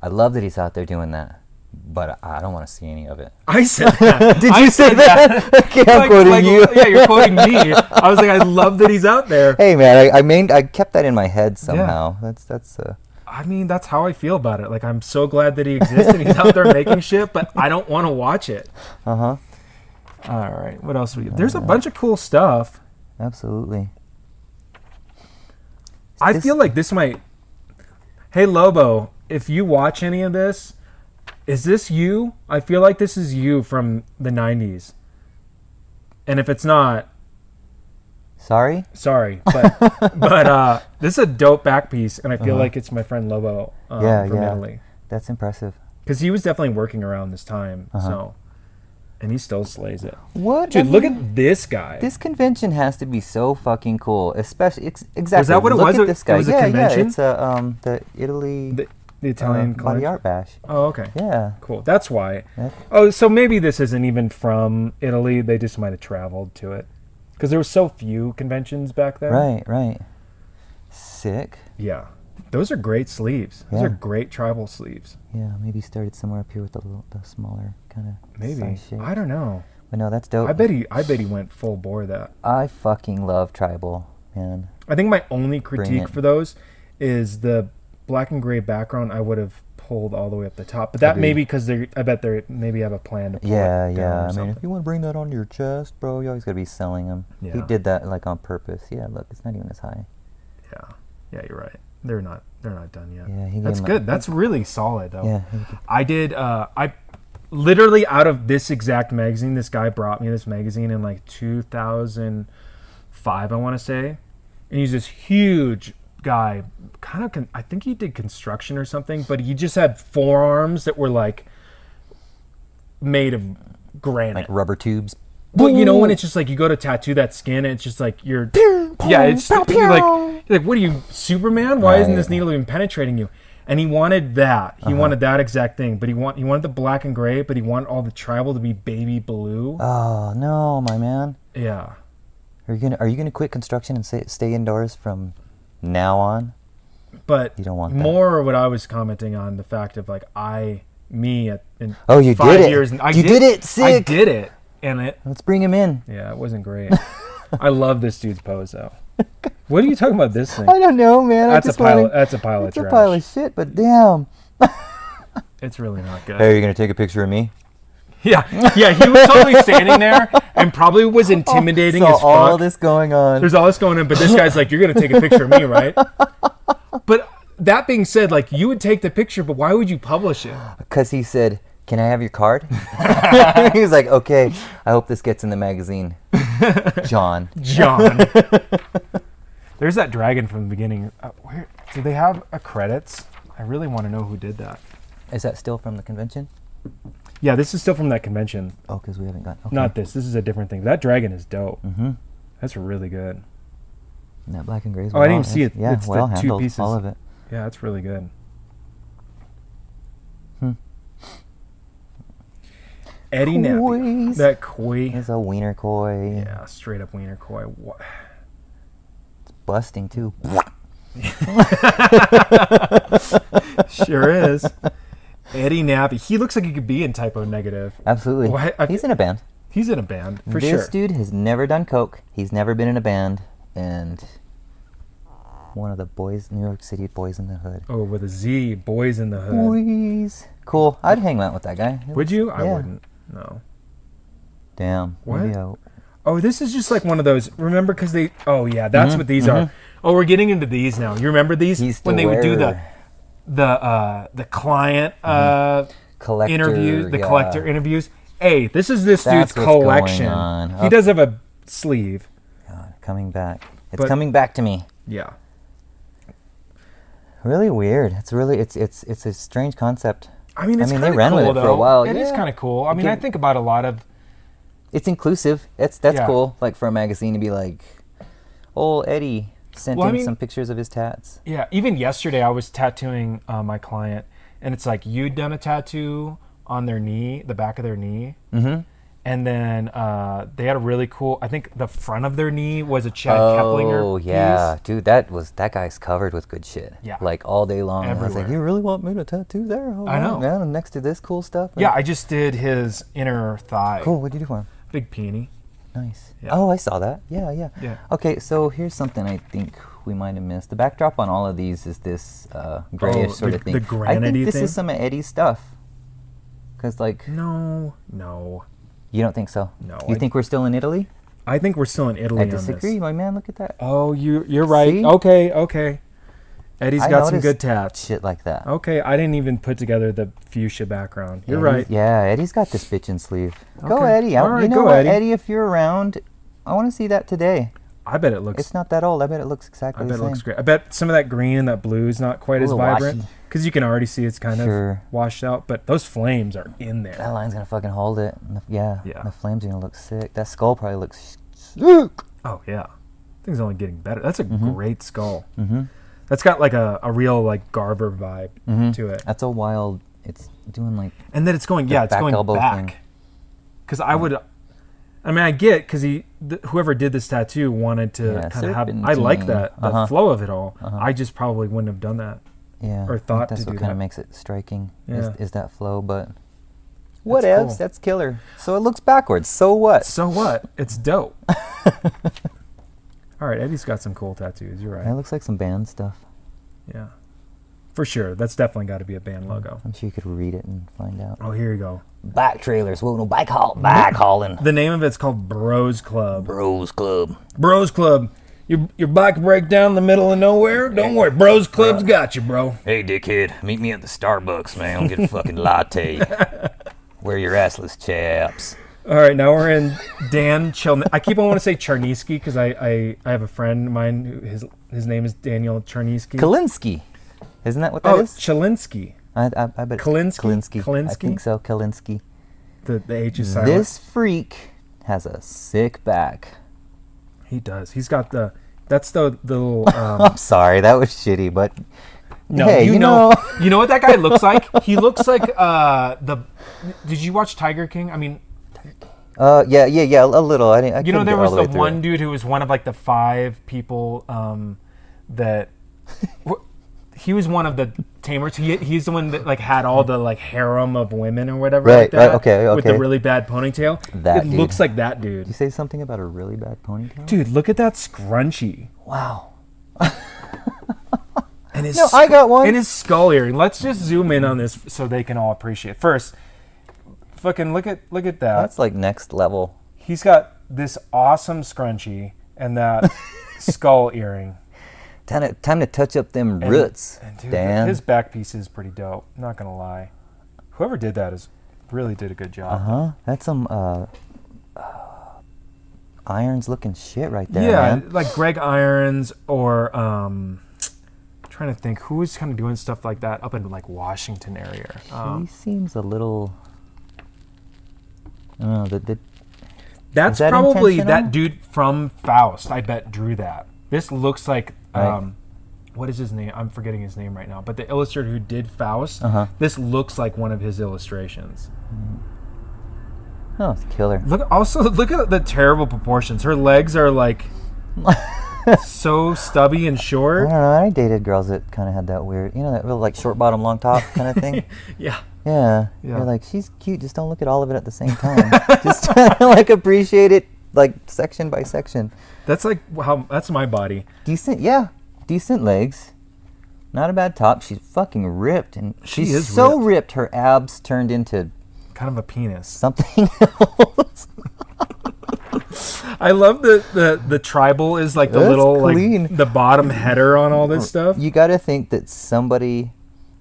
I love that he's out there doing that, but I don't want to see any of it. I said that. Did you say that? Okay, I'm quoting you. Yeah, you're quoting me. I was like, I love that he's out there. Hey, man, I kept that in my head somehow. Yeah. That's I mean, that's how I feel about it. Like, I'm so glad that he exists and he's out there making shit, but I don't want to watch it. Uh-huh. All right, what else there's a bunch of cool stuff. Absolutely. I feel like this might... Hey, Lobo, if you watch any of this, is this you? I feel like this is you from the 90s. And if it's not... Sorry, but this is a dope back piece, and I feel like it's my friend Lobo from Italy. That's impressive. Because he was definitely working around this time, so... And he still slays it. What? Dude, look at this guy. This convention has to be so fucking cool, especially exactly. Was that what it look was? At this guy. It was a convention? Yeah, it's the Italy, the Italian body art bash. Oh, okay. Yeah, cool. That's why. Oh, so maybe this isn't even from Italy. They just might have traveled to it, because there were so few conventions back then. Right. Sick. Yeah, those are great sleeves. Those are great tribal sleeves. Yeah, maybe started somewhere up here with the smaller kind of. Maybe. I don't know. But no, that's dope. I bet he went full bore that. I fucking love tribal, man. I think my only critique for those is the black and gray background. I would have pulled all the way up the top, but that maybe because I bet they maybe have a plan to pull it down. I mean, if you want to bring that onto your chest, bro, you always gotta be selling them. Yeah. He did that like on purpose. Yeah, look, it's not even as high. Yeah, you're right. They're not done yet. Yeah, that's good. That's really solid though. Yeah. I did. I literally out of this exact magazine, this guy brought me this magazine in like 2005, I want to say, and he's this huge guy. I think he did construction or something, but he just had forearms that were like made of granite, like rubber tubes. Well, you know when it's just like you go to tattoo that skin, and it's just like you're, it's you're like, what are you, Superman? Why isn't this needle even penetrating you? And he wanted that. He wanted that exact thing, but he wanted the black and gray, but he wanted all the tribal to be baby blue. Oh no, my man. Yeah. Are you gonna quit construction and stay indoors from now on? But you don't want that. More what I was commenting on, the fact of like in you 5 did it. years, You did it. Sick. I did it, and let's bring him in. Yeah, it wasn't great. I love this dude's pose though. What are you talking about this thing? I don't know, man. That's a pile of trash. It's a pile of shit, but damn. It's really not good. Hey, are you going to take a picture of me? Yeah, he was totally standing there and probably was intimidating as fuck. all this going on. There's all this going on, but this guy's like, you're going to take a picture of me, right? But that being said, like, you would take the picture, but why would you publish it? Because he said, can I have your card? He was like, okay, I hope this gets in the magazine. John. There's that dragon from the beginning. Where do they have a credits? I really want to know who did that. Is that still from the convention? Yeah, this is still from that convention. Oh, because we haven't got... Okay. Not this. This is a different thing. That dragon is dope. Mm-hmm. That's really good. And that black and gray is I didn't even see it. Yeah, it's well the handled, two pieces. all of it. Yeah, that's really good. Eddie Nappy. That koi. It's a wiener koi. Yeah, straight up wiener koi. What? It's busting too. Sure is. Eddie Nappy. He looks like he could be in Typo Negative. Absolutely. He's in a band. He's in a band, for sure. This dude has never done coke. He's never been in a band. And one of the boys, New York City Boys in the Hood. Oh, with a Z. Boys in the Hood. Boys. Cool. I'd hang out with that guy. Would you? I wouldn't. No. Damn. What? Oh, this is just like one of those. Remember, because they... Oh, yeah, that's what these are. Oh, we're getting into these now. You remember these? When they would do the client collector, interviews, the collector interviews. Hey, this is this dude's collection. He does have a sleeve. God, coming back. It's coming back to me. Yeah. Really weird. It's a strange concept. I mean, they ran cool, with it for a while. It is kind of cool. I mean, I think about a lot of... It's inclusive. That's cool. Like for a magazine to be like, "Oh, Eddie sent in some pictures of his tats." Yeah. Even yesterday, I was tattooing my client, and it's like, you'd done a tattoo on their knee, the back of their knee. Mm-hmm. And then they had a really cool, I think the front of their knee was a Chad Keplinger Oh, yeah. piece. Dude, that guy's covered with good shit. Yeah. Like all day long. I was like, Everywhere. you really want me to tattoo there? Oh, I know. Man, next to this cool stuff? Yeah, I just did his inner thigh. Cool. What'd you do for him? Big peony. Nice. Yeah. Oh, I saw that. Yeah. Yeah. Okay, so here's something I think we might have missed. The backdrop on all of these is this grayish sort of thing. The I granity think this thing? is some of Eddie's stuff. Because, like... No. You don't think so? No, You think we're still in Italy? I think we're still in Italy I on disagree, this. my man. Look at that. Oh, you're right. See? Okay. Eddie's I got some noticed good tats. Shit like that. Okay, I didn't even put together the fuchsia background. You're Eddie's- right. Yeah, Eddie's got this bitchin' sleeve. Go, Okay. Eddie. All right, you know go, what, Eddie. Eddie, if you're around, I want to see that today. I bet it looks. It's not that old. I bet it looks exactly I the bet it same. looks great. I bet some of that green and that blue is not quite A as little vibrant washy. because you can already see it's kind Sure. of washed out. But those flames are in That there. line's going to fucking hold it. And Yeah. The flames are going to look sick. That skull probably looks sick. Oh yeah, things only getting better. That's a great skull. Mm-hmm. That's got like a real like Garver vibe to it. That's a wild... It's doing like... And then it's going, The it's back going elbow thing. back. Because I get, because whoever did this tattoo wanted to kind of have, I like that flow of it all. I just probably wouldn't have done that. Yeah. Or I thought think that's to what do kind that. of makes it striking, Yeah. is that flow, but... Cool. Whatevs, that's killer. So it looks backwards. So what? So what? It's dope. All right, Eddie's got some cool tattoos. You're It right. looks like some band stuff. Yeah. For sure. That's definitely got to be a band logo. I'm sure you could read it and find out. Oh, here you go. Back trailers. Whoa, no, back hauling. The name of it's called Bros Club. Bros Club. Bros Club. Your bike break down in the middle of nowhere? Don't worry. Bros Club's got you, bro. Hey, dickhead, meet me at the Starbucks, man. I'll get a fucking latte. Wear your assless chaps. All right, now we're in Dan Chiln. I keep on wanting to say Charnisky because I have a friend of mine who his name is Daniel Charnisky. Kalinsky. Isn't that what that is? Chilinsky. I bet Kalinsky? Kalinsky. I think so, Kalinsky. The H is silent. This freak has a sick back. He does. He's got that's the little. I'm sorry, that was shitty, but No, hey, you know what that guy looks like? He looks like Did you watch Tiger King? I mean, yeah, a little. I there couldn't get was all the way the through one it. dude who was one of like the 5 people that. He was one of the tamers. He's the one that like had all the like harem of women or whatever. Right, like that, right, okay. With the really bad ponytail. That it dude. looks like that Did you dude. say something about a really bad ponytail? Dude, look at that scrunchie. Wow. And his No, I got one. And his skull earring. Let's just zoom in on this so they can all appreciate. First, fucking look at that. That's like next level. He's got this awesome scrunchie and that skull earring. Time to touch up them roots, And dude, Dan. his back piece is pretty dope. Not gonna lie. Whoever did that really did a good job. Uh-huh. That's some irons looking shit right there, Yeah, man. like Greg Irons or trying to think who was kind of doing stuff like that up in like Washington area. He seems a little... I don't know, That's is that probably intentional? that dude from Faust. I bet drew that. This looks like Right. what is his name? I'm forgetting his name right now. But the illustrator who did Faust, Uh-huh. this looks like one of his illustrations. Oh, it's killer. Look at the terrible proportions. Her legs are like so stubby and I short. don't know, I dated girls that kind of had that weird, that real like short bottom, long top kind of thing. Yeah. Yeah. Yeah. You're like, she's cute, just don't look at all of it at the same time. Just try to like appreciate it like section by section. That's like that's my body. Decent legs. Not a bad top. She's fucking ripped, and She she's is so ripped her abs turned into Kind of a penis. something else. I love the tribal is like the That's little clean. like the bottom header on all this stuff. You got to think that somebody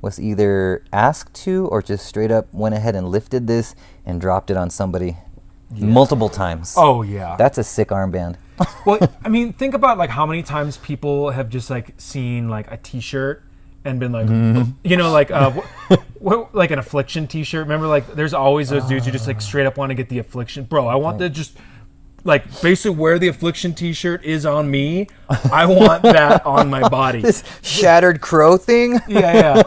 was either asked to or just straight up went ahead and lifted this and dropped it on somebody multiple times. Oh yeah. That's a sick armband. Well, I mean, think about like how many times people have just like seen like a T-shirt and been like, like like an Affliction T-shirt. Remember, like there's always those dudes who just like straight up want to get the Affliction. Bro, I want to just like basically wear the Affliction T-shirt is on me. I want that on my body. This shattered crow thing. Yeah.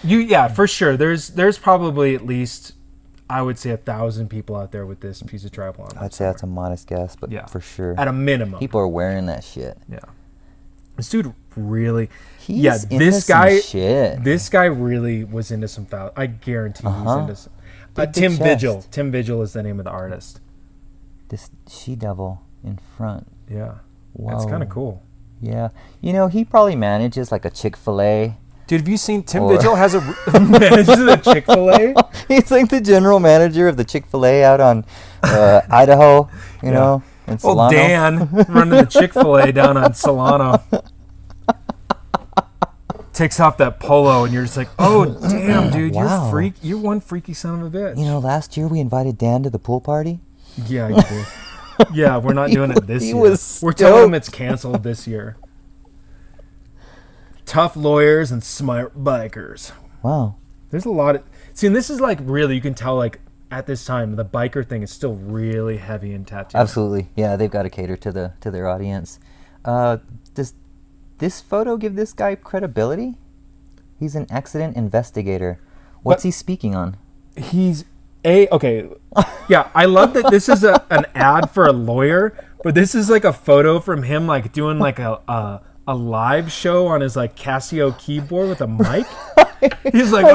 For sure. There's probably at least, I would say, 1,000 people out there with this piece of tribal armor. I'd say that's a modest guess, but for sure. At a minimum. People are wearing that shit. Yeah. This dude really... He's into some shit. This guy really was into some foul. I guarantee he's into some... Tim Vigil. Tim Vigil is the name of the artist. This she-devil in front. Yeah. Whoa. That's kind of cool. Yeah. You know, he probably manages like a Chick-fil-A. Dude, have you seen Tim Vigil manages a Chick-fil-A? He's like the general manager of the Chick-fil-A out on Idaho, you know, in Solano. Oh, Dan running the Chick-fil-A down on Solano. Takes off that polo and you're just like, oh, damn, dude, Wow. You're one freaky son of a bitch. You know, last year we invited Dan to the pool party. Yeah, you did. Yeah, we're not doing it this year. We're telling him it's canceled this year. Tough lawyers and smart bikers. Wow. There's a lot of... See, and this is like really, you can tell like at this time, the biker thing is still really heavy in tattoo. Absolutely. Yeah, they've got to cater to their audience. Does this photo give this guy credibility? He's an accident investigator. What's he speaking on? He's okay. Yeah, I love that this is an ad for a lawyer, but this is like a photo from him like doing like a live show on his like Casio keyboard with a mic. He's like,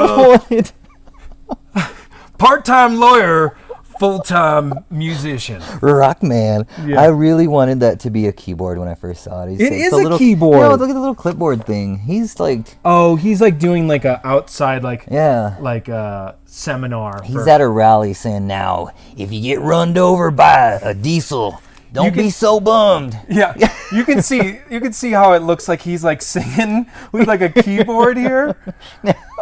part-time lawyer, full-time musician. Rock man. Yeah. I really wanted that to be a keyboard when I first saw it. It is a keyboard. No, look at the little clipboard thing. He's like... Oh, he's like doing like a outside like seminar. He's at a rally saying, now, if you get runned over by a diesel, don't be so bummed. Yeah, you can see how it looks like he's like singing with like a keyboard here.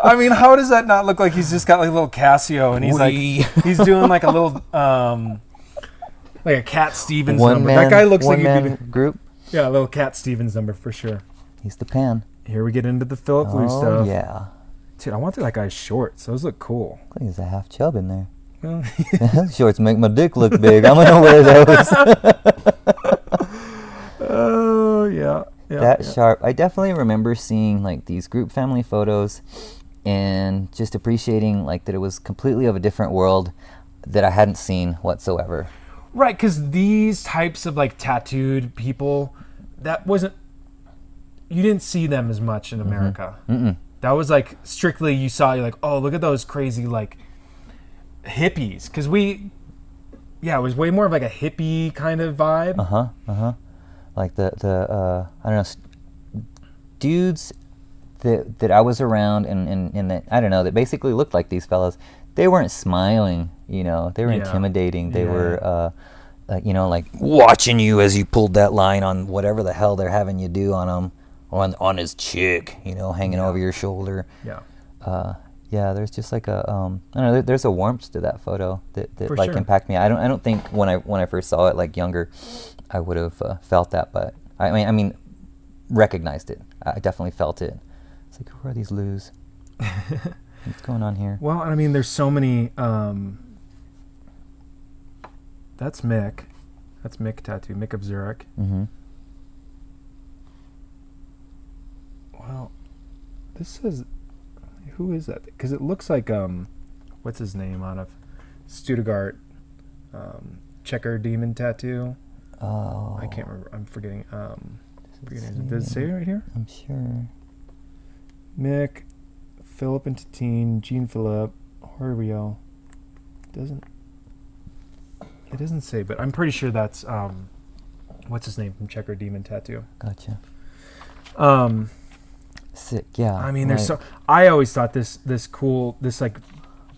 I mean, how does that not look like he's just got like a little Casio and he's doing like a little like a Cat Stevens number. That guy looks like he'd be group. Yeah, a little Cat Stevens number for sure. He's the pan. Here we get into the Philip Lou stuff. Oh yeah, dude, I wanted that guy's shorts. Those look cool. I think there's a half chub in there. Shorts make my dick look big. I'm gonna wear those. Oh yeah. Sharp. I definitely remember seeing like these group family photos and just appreciating like that it was completely of a different world that I hadn't seen whatsoever. Right, because these types of like tattooed people, you didn't see them as much in America. Mm-mm. That was like strictly you saw, you're like, oh, look at those crazy like hippies, because it was way more of like a hippie kind of vibe. Like the I don't know, dudes that I was around and that I don't know that basically looked like these fellas. They weren't smiling, you know. They were intimidating. They were like watching you as you pulled that line on whatever the hell they're having you do on him, on his chick, you know, hanging over your shoulder. Yeah, there's just like a I don't know. There's a warmth to that photo that like sure. impacted me. I don't think when I first saw it like younger, I would have felt that, but I mean, recognized it. I definitely felt it. It's like, who are these loos? What's going on here? Well, I mean, there's so many. That's Mick. That's Mick tattoo. Mick of Zurich. Mm-hmm. Well, this says. Who is that? Because it looks like what's his name out of Stuttgart, Checker Demon tattoo. Oh, I can't remember. I'm forgetting. Does it say it right here? I'm sure. Mick, Philip and Tatine, Jean Philip, Horriel. It doesn't say, but I'm pretty sure that's what's his name from Checker Demon tattoo. Gotcha. Sick, yeah. I mean, there's I always thought this cool, this like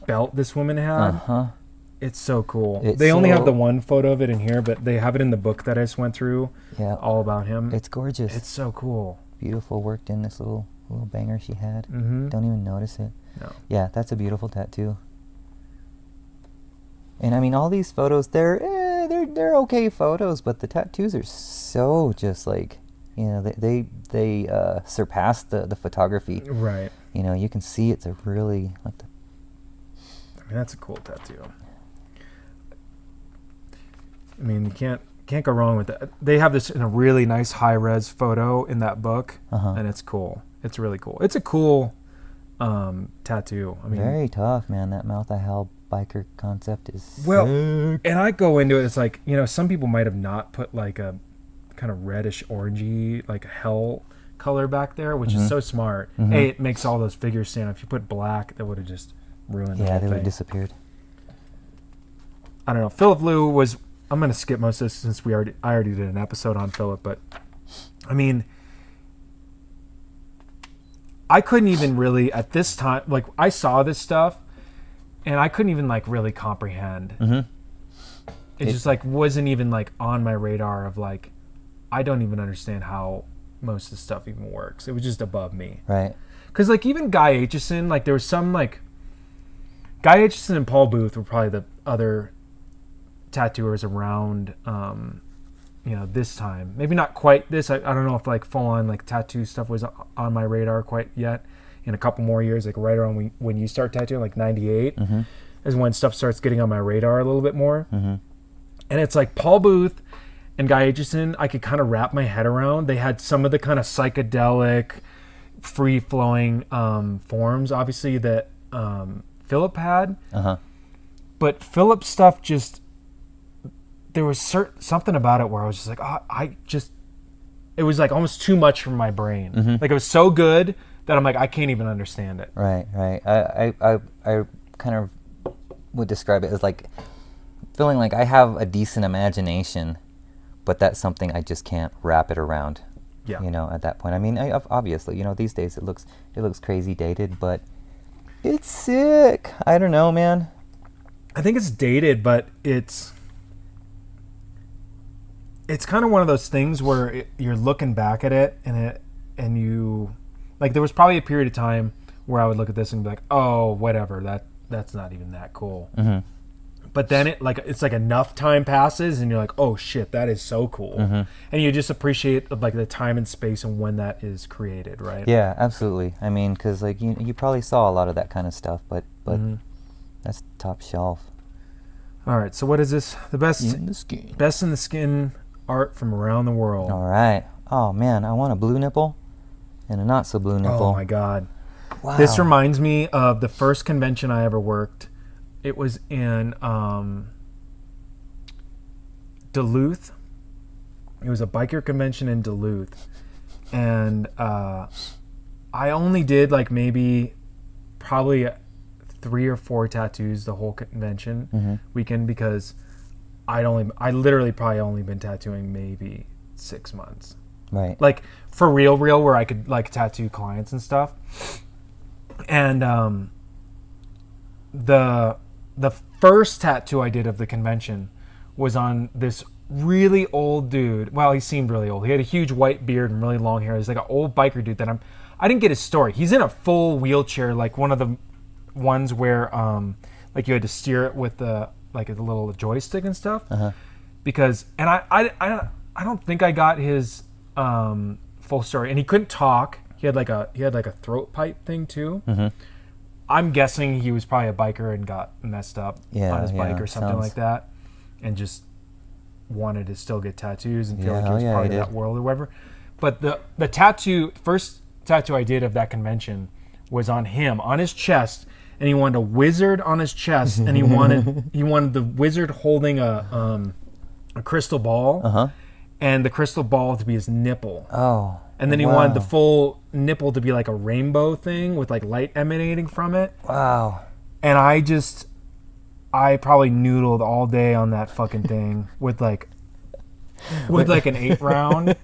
belt this woman had. It's so cool. They only have the one photo of it in here, but they have it in the book that I just went through. Yeah, all about him. It's gorgeous. It's so cool. Beautiful, worked in this little banger she had. Mm-hmm. Don't even notice it. No. Yeah, that's a beautiful tattoo. And I mean, all these photos, they're okay photos, but the tattoos are so just like. You know, they surpass the photography. Right. You know, you can see it's a really I mean, that's a cool tattoo. I mean, you can't go wrong with that. They have this in a really nice high res photo in that book, and it's cool. It's really cool. It's a cool tattoo. I mean, very tough, man. That Mouth I Howl biker concept is sick. And I go into it, it's like, some people might have not put like a kind of reddish orangey, like hell color back there, which is so smart. A, it makes all those figures stand. If you put black, that would have just ruined the whole Yeah, they would thing. have disappeared. I don't know. Philip Liu was, I'm going to skip most of this since I already did an episode on Philip, but I mean, I couldn't even really at this time, like I saw this stuff and I couldn't even like really comprehend. It just like wasn't even like on my radar of like, I don't even understand how most of the stuff even works. It was just above me. Right. Because like even Guy Aitchison, like there was some like, Guy Aitchison and Paul Booth were probably the other tattooers around, this time. Maybe not quite this. I don't know if like full on like tattoo stuff was on my radar quite yet. In a couple more years, like right around when you start tattooing, like 98 is when stuff starts getting on my radar a little bit more. And it's like Paul Booth and Guy Aitchison, I could kind of wrap my head around. They had some of the kind of psychedelic, free-flowing forms, obviously, that Philip had. But Philip's stuff just, there was something about it where I was just like, it was like almost too much for my brain. Like it was so good that I'm like, I can't even understand it. Right. I kind of would describe it as like feeling like I have a decent imagination, but that's something I just can't wrap it around. Yeah. At that point. I mean, obviously, these days it looks crazy dated, but it's sick. I don't know, man. I think it's dated, but it's kind of one of those things where you're looking back at it and you like there was probably a period of time where I would look at this and be like, oh, whatever, that's not even that cool. But then it's like enough time passes and you're like, oh shit, that is so cool. And you just appreciate like the time and space and when that is created, right? Yeah, absolutely. I mean, because like you probably saw a lot of that kind of stuff, but that's top shelf. All right, so what is this? The best In the skin. Best in the skin art from around the world. All right. Oh man, I want a blue nipple and a not so blue nipple. Oh my god. Wow. This reminds me of the first convention I ever worked. It was in Duluth. It was a biker convention in Duluth. And I only did like maybe probably 3 or 4 tattoos the whole convention weekend because I literally probably only been tattooing maybe 6 months. Right. Like for real, where I could like tattoo clients and stuff. And the first tattoo I did of the convention was on this really old dude. Well, he seemed really old. He had a huge white beard and really long hair. He's like an old biker dude that I didn't get his story. He's in a full wheelchair, like one of the ones where like you had to steer it with the like a little joystick and stuff. Because and I don't think I got his full story. And he couldn't talk. He had like a throat pipe thing too. I'm guessing he was probably a biker and got messed up on his bike or something like that, and just wanted to still get tattoos and feel like he was part of that world or whatever. But the first tattoo I did of that convention was on him, on his chest, and he wanted a wizard on his chest, and he wanted the wizard holding a crystal ball, and the crystal ball to be his nipple. Oh. And then he wanted the full nipple to be like a rainbow thing with like light emanating from it. Wow. And I probably noodled all day on that fucking thing with like an 8 round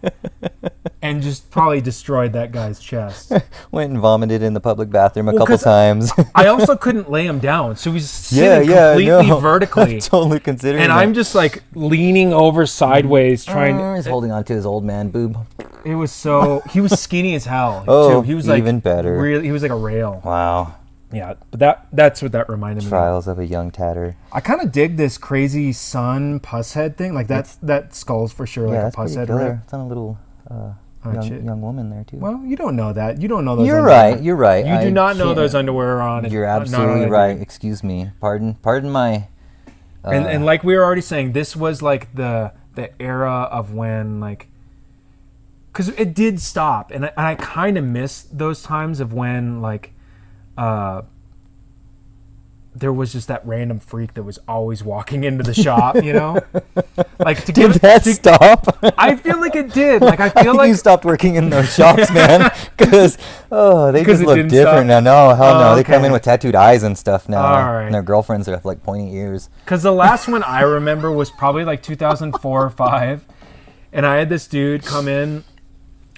and just probably destroyed that guy's chest. Went and vomited in the public bathroom a couple times. I also couldn't lay him down. So he's sitting completely vertically. I'm totally considering and that. I'm just like leaning over sideways trying He's holding on to his old man boob. It was he was skinny as hell. Oh, too. He was like even better. Really, he was like a rail. Wow. Yeah, but that's what that reminded me of. Trials of a young tatter. I kind of dig this crazy sun pus head thing. Like that skull's for sure like a pus head, right? It's on a little young woman there too. Well, you don't know that. You don't know those. You're underwear. right. You do not know those underwear are on. You're absolutely right. Excuse me. Pardon my. And like we were already saying, this was like the era of when like. Because it did stop, and I kind of miss those times of when like there was just that random freak that was always walking into the shop, you know? Like, Did that stop? I feel like it did. Like, I feel like you stopped working in those shops, man, because they just it look didn't different stop? now. No, hell no, Oh, they come okay. in with tattooed eyes and stuff now, All right. and their girlfriends are like pointy ears. Because the last one I remember was probably like 2004 or 5. And I had this dude come in,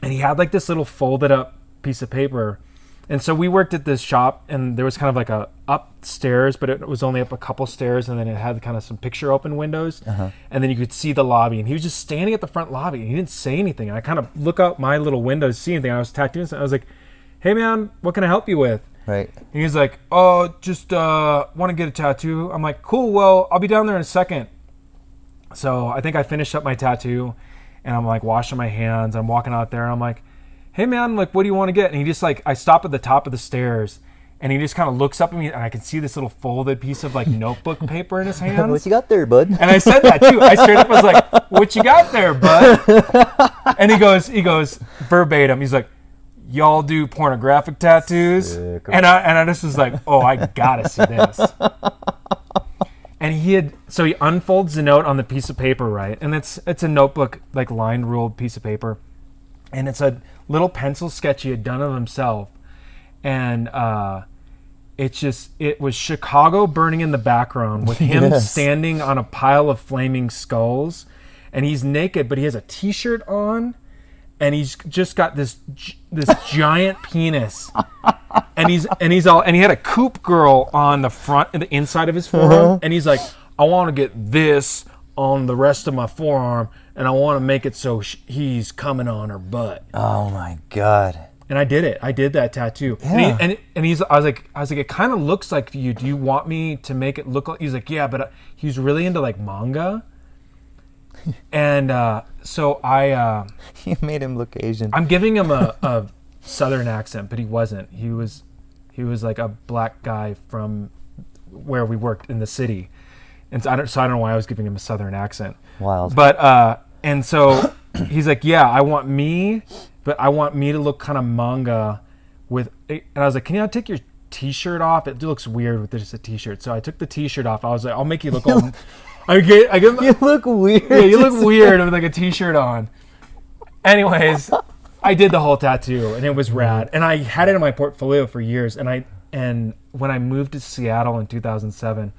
and he had like this little folded up piece of paper. And so we worked at this shop, and there was kind of like a upstairs, but it was only up a couple stairs, and then it had kind of some picture open windows. And then you could see the lobby. And he was just standing at the front lobby, and he didn't say anything. And I kind of look out my little window to see anything. I was tattooing something. I was like, hey, man, what can I help you with? Right. And he was like, oh, just want to get a tattoo. I'm like, cool, well, I'll be down there in a second. So I think I finished up my tattoo, and I'm like washing my hands. I'm walking out there, and I'm like, hey, man, like, what do you want to get? And he just like, I stop at the top of the stairs, and he just kind of looks up at me, and I can see this little folded piece of like notebook paper in his hands. What you got there, bud? And I said that too. I straight up was like, what you got there, bud? And he goes verbatim. He's like, y'all do pornographic tattoos? Sick. And I just was like, oh, I gotta see this. And he unfolds the note on the piece of paper, right? And it's a notebook, like line ruled piece of paper. And it's a little pencil sketch he had done of himself. And it was Chicago burning in the background with him Yes. standing on a pile of flaming skulls. And he's naked, but he has a t-shirt on. And he's just got this giant penis. And he had a coop girl on the inside of his forearm. And he's like, I want to get this on the rest of my forearm, and I want to make it so he's coming on her butt. Oh my god. And I did it. I did that tattoo. Yeah. I was like, it kind of looks like you. Do you want me to make it look like? He's like, yeah, but he's really into like manga. And so You made him look Asian. I'm giving him a southern accent, but he wasn't. He was like a black guy from where we worked in the city. And so I don't know why I was giving him a southern accent. Wild. But and so he's like, yeah, I want me to look kind of manga with. And I was like, can you take your t-shirt off? It looks weird with just a t-shirt. So I took the t-shirt off. I was like, I'll make you look all. I get. You look weird. Yeah, you look weird with like a t-shirt on. Anyways, I did the whole tattoo, and it was rad. And I had it in my portfolio for years. And when I moved to Seattle in 2007.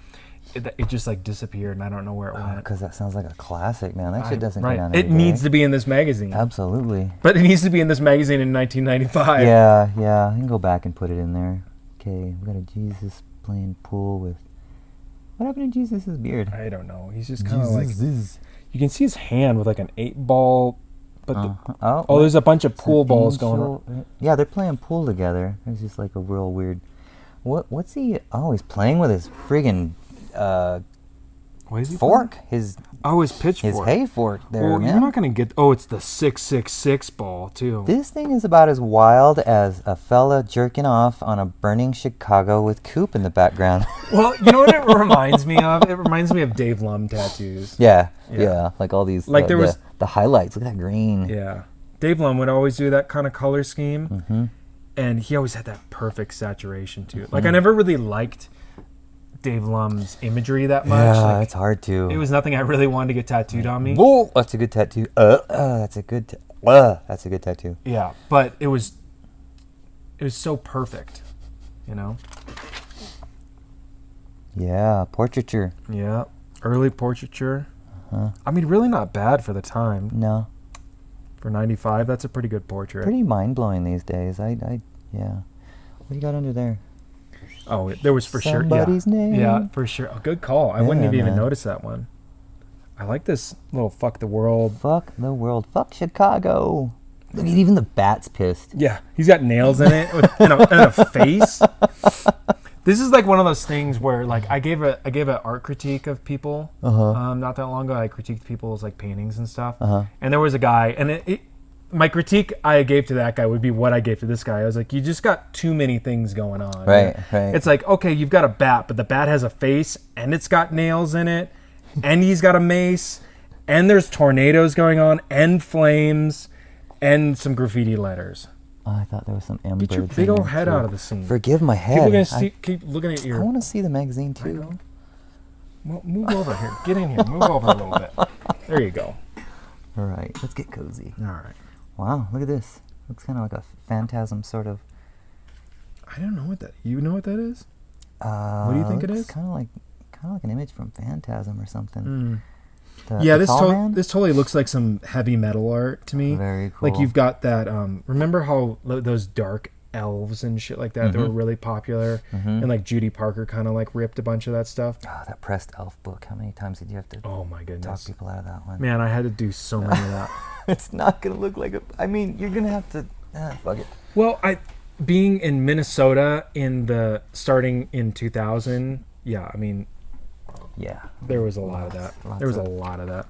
It just like disappeared, and I don't know where it went. Because that sounds like a classic, man. That shit doesn't come down It every needs day. to be in this magazine. Absolutely. But it needs to be in this magazine in 1995. Yeah. I can go back and put it in there. Okay, we got a Jesus playing pool with. What happened to Jesus' beard? I don't know. He's just kind of like. You can see his hand with like an 8-ball. But there's a bunch of pool balls going on. Yeah, they're playing pool together. It's just like a real weird. What's he? Oh, he's playing with his friggin'. What is he fork? His pitchfork. His hay fork there, Well, man. you're not going to get... Oh, it's the 666 ball, too. This thing is about as wild as a fella jerking off on a burning Chicago with Coop in the background. Well, you know what it reminds me of? It reminds me of Dave Lum tattoos. Yeah. Yeah. Like all these... Like there was... The highlights. Look at that green. Yeah. Dave Lum would always do that kind of color scheme. Mm-hmm. And he always had that perfect saturation, too. Like, I never really liked Dave Lum's imagery that much. Yeah, Like, it's hard to. it was nothing I really wanted to get tattooed on me. Whoa, that's a good tattoo. That's a good tattoo. Yeah, but it was so perfect, you know? Yeah, portraiture. Yeah, early portraiture. Uh-huh. I mean, really not bad for the time. No, For 95, that's a pretty good portrait. pretty mind-blowing these days. Yeah. What do you got under there? Oh, there was for sure. Somebody's name. Yeah, for sure. Oh, good call. I wouldn't have Yeah, even man. noticed that one. I like this little fuck the world. Fuck the world. Fuck Chicago. Look at even the bat's pissed. Yeah, he's got nails in it and a face. This is like one of those things where like I gave an art critique of people not that long ago. I critiqued people's like paintings and stuff. And there was a guy, and my critique I gave to that guy would be what I gave to this guy. I was like, you just got too many things going on. Right. It's like, okay, you've got a bat, but the bat has a face and it's got nails in it, and he's got a mace, and there's tornadoes going on, and flames, and some graffiti letters. I thought there was some M Get your birds big in old there, head too. out of the scene. Forgive my Keep head. looking at I your... want to see the magazine I too. know. Well, move over here. Get in here. Move over a little bit. There you go. All right, let's get cozy. All right. Wow, look at this. Looks kind of like a phantasm sort of. I don't know what that... You know what that is? What do you think it is? Kind of like an image from Phantasm or something. Yeah, the tall man? this totally looks like some heavy metal art to me. Very cool. Like you've got that. Remember how those dark elves and shit like that? They were really popular, and like Judy Parker kind of like ripped a bunch of that stuff. Oh, that pressed elf book. How many times did you have to? Oh my talk goodness, people out of that one. man! I had to do so many of that. It's not gonna look like a. I mean, you're gonna have to. Fuck it. Well, being in Minnesota starting in 2000. Yeah, I mean. Yeah. There was a lot of that. There was a lot of that.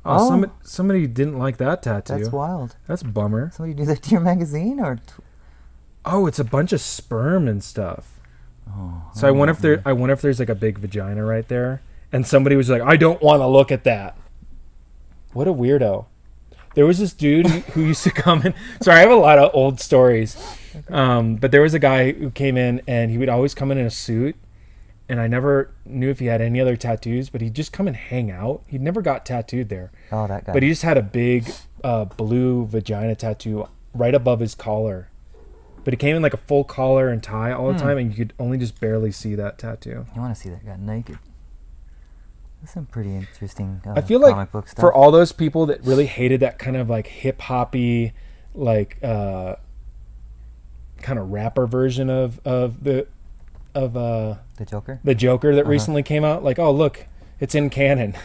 Oh. Somebody didn't like that tattoo. That's wild. That's a bummer. Somebody do that to your magazine or? Oh, it's a bunch of sperm and stuff. Oh. So I wonder if there's like a big vagina right there, and somebody was like, I don't want to look at that. What a weirdo. There was this dude who used to come in. Sorry, I have a lot of old stories. But there was a guy who came in, and he would always come in a suit. And I never knew if he had any other tattoos, but he'd just come and hang out. He'd never got tattooed there. Oh, that guy. But he just had a big blue vagina tattoo right above his collar. But it came in like a full collar and tie all the time, and you could only just barely see that tattoo. You want to see that guy naked? That's some pretty interesting I feel comic like book stuff. for all those people that really hated that kind of like hip-hoppy, like kind of rapper version of the Joker? The Joker that recently came out, like, oh look, it's in canon.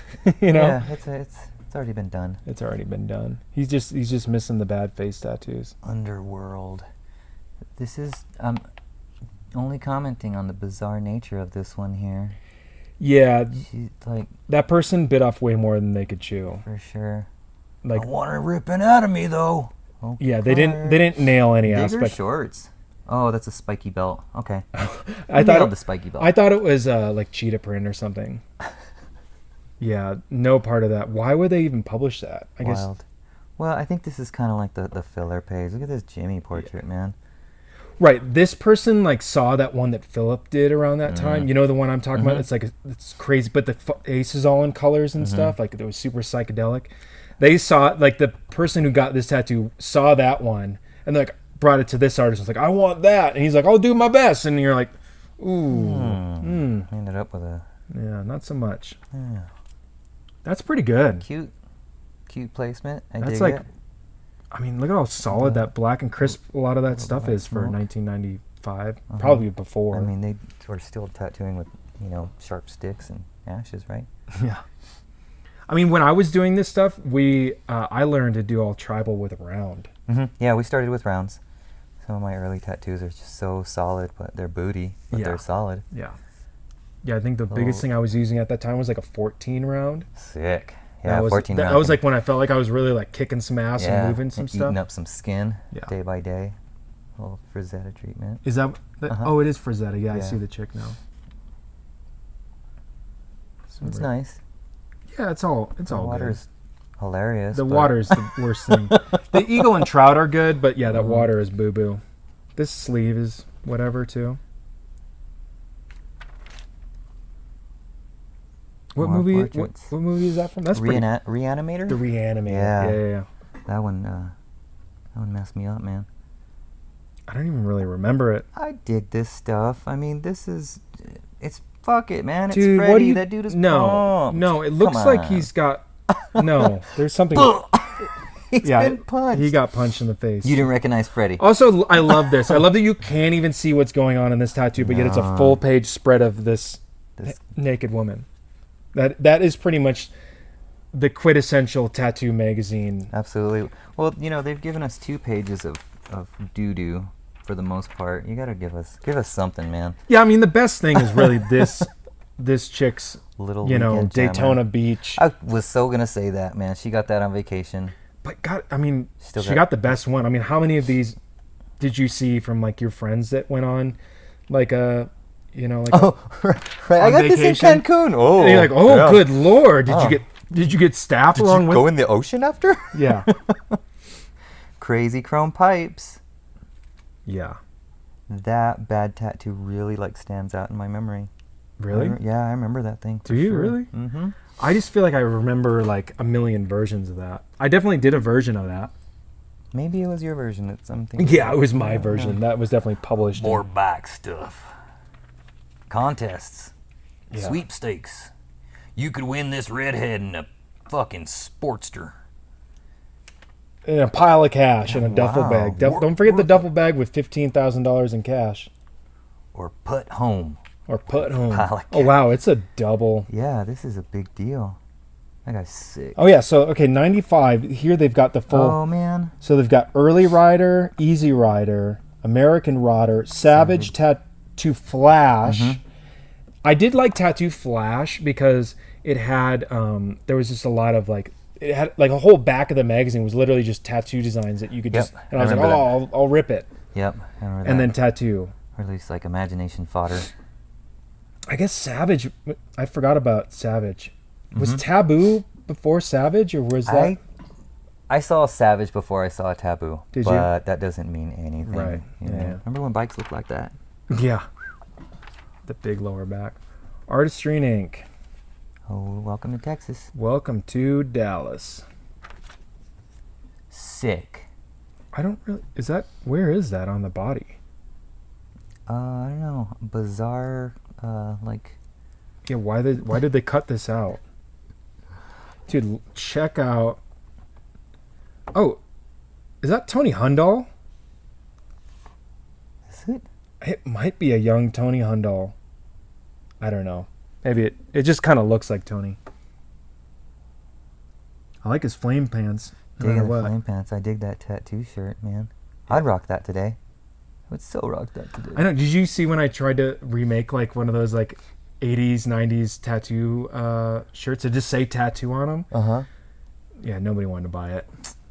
You know? Yeah, it's already been done. It's already been done. He's just missing the bad face tattoos. Underworld. This is only commenting on the bizarre nature of this one here. Yeah, She's like, that person bit off way more than they could chew. for sure. Like, I want her ripping out of me though. Okay. yeah, they didn't nail any Bigger aspect. shorts. Oh, that's a spiky belt. Okay. I thought the spiky belt. I thought it was like cheetah print or something. Yeah, no part of that. Why would they even publish that? I guess. Wild. Well, I think this is kind of like the filler page. Look at this Jimmy portrait, man. Right, this person like saw that one that Philip did around that time. You know the one I'm talking about. It's like it's crazy, but the face is all in colors and stuff. Like it was super psychedelic. They saw like the person who got this tattoo saw that one and like brought it to this artist. And was like, I want that, and he's like, I'll do my best. And you're like, ooh, Ended up with a yeah, not so much. Yeah. That's pretty good. cute placement. That's dig like, it. I mean, look at how solid that black and crisp a lot of that stuff is for smoke. 1995. Probably before. I mean, they were still tattooing with sharp sticks and ashes, right? Yeah. I mean, when I was doing this stuff, I learned to do all tribal with round. Yeah, we started with rounds. Some of my early tattoos are just so solid, but they're booty, but they're solid. Yeah. Yeah, I think the biggest thing I was using at that time was like a 14 round. Sick. Yeah, 14 round. That was like when I felt like I was really like kicking some ass and moving some stuff. Eating up some skin day by day. A little Frazetta treatment. Is that? Oh, it is Frazetta. Yeah, I see the chick now. It's nice. Yeah, it's all The water's hilarious. The water's the worst thing. The eagle and trout are good, but yeah, that water is boo boo. This sleeve is whatever too. What movie? What movie is that from? That's Reanimator. The Reanimator. Yeah. That one messed me up, man. I don't even really remember it. I dig this stuff. I mean, it's fuck it, man. Dude, it's Freddy. what do you, that dude is no, pumped. no. It looks like he's got no. There's something. He's been punched. He got punched in the face. You didn't recognize Freddy. Also, I love this. I love that you can't even see what's going on in this tattoo, but yet it's a full page spread of this naked woman. That is pretty much the quintessential tattoo magazine. Absolutely. Well, they've given us 2 pages of doo-doo for the most part. You gotta give us something, man. Yeah, I mean the best thing is really this chick's little Daytona jammer. Beach. I was so gonna say that, man. She got that on vacation. But God, I mean, she got the best one. I mean, how many of these did you see from like your friends that went on, like right. I got vacation? this in Cancun. Oh, and you're like, good Lord, did you get staff along with? Go in the ocean after? Yeah. Crazy chrome pipes. Yeah. That bad tattoo really like stands out in my memory. Really? Yeah, I remember that thing. Do you really? Mm-hmm. I just feel like I remember like a million versions of that. I definitely did a version of that. Maybe it was your version. That's something. Yeah, it was my version. That was definitely published. More bike stuff. Contests. Yeah. Sweepstakes. You could win this redhead in a fucking Sportster. In a pile of cash in a duffel Wow. bag. Don't forget the duffel bag with $15,000 in cash. Or put home. Or put home. Pile of Oh, wow. It's a double. Yeah, this is a big deal. That guy's sick. Oh, yeah. So, okay, 95. Here they've got the full. Oh, man. So they've got Early Rider, Easy Rider, American Rodder, Savage Tattoo Flash. Mm-hmm. I did like Tattoo Flash because it had, there was just a lot of like, it had like a whole back of the magazine was literally just tattoo designs that you could just, and I was like, oh, I'll rip it. Yep. I remember that. And then Tattoo. Or at least like imagination fodder. I guess Savage, I forgot about Savage. Was Taboo before Savage, or was that? I saw Savage before I saw Taboo. Did you? But that doesn't mean anything. Right. You know? Yeah. Remember when bikes looked like that? Yeah. The big lower back. Artistry Inc. Oh, welcome to Texas. Welcome to Dallas. Sick. I don't really. Where is that on the body? I don't know. Bizarre, like. Yeah, why did they cut this out? Dude, check out. Oh, is that Tony Hundal? Is it? It might be a young Tony Hundal. I don't know. Maybe it just kind of looks like Tony. I like his flame pants. No Dig matter the what. flame pants. I dig that tattoo shirt, man. I'd rock that today. I would so rock that today. I know. Did you see when I tried to remake like one of those like 80s, 90s tattoo shirts that just say tattoo on them? Uh-huh. Yeah, nobody wanted to buy it.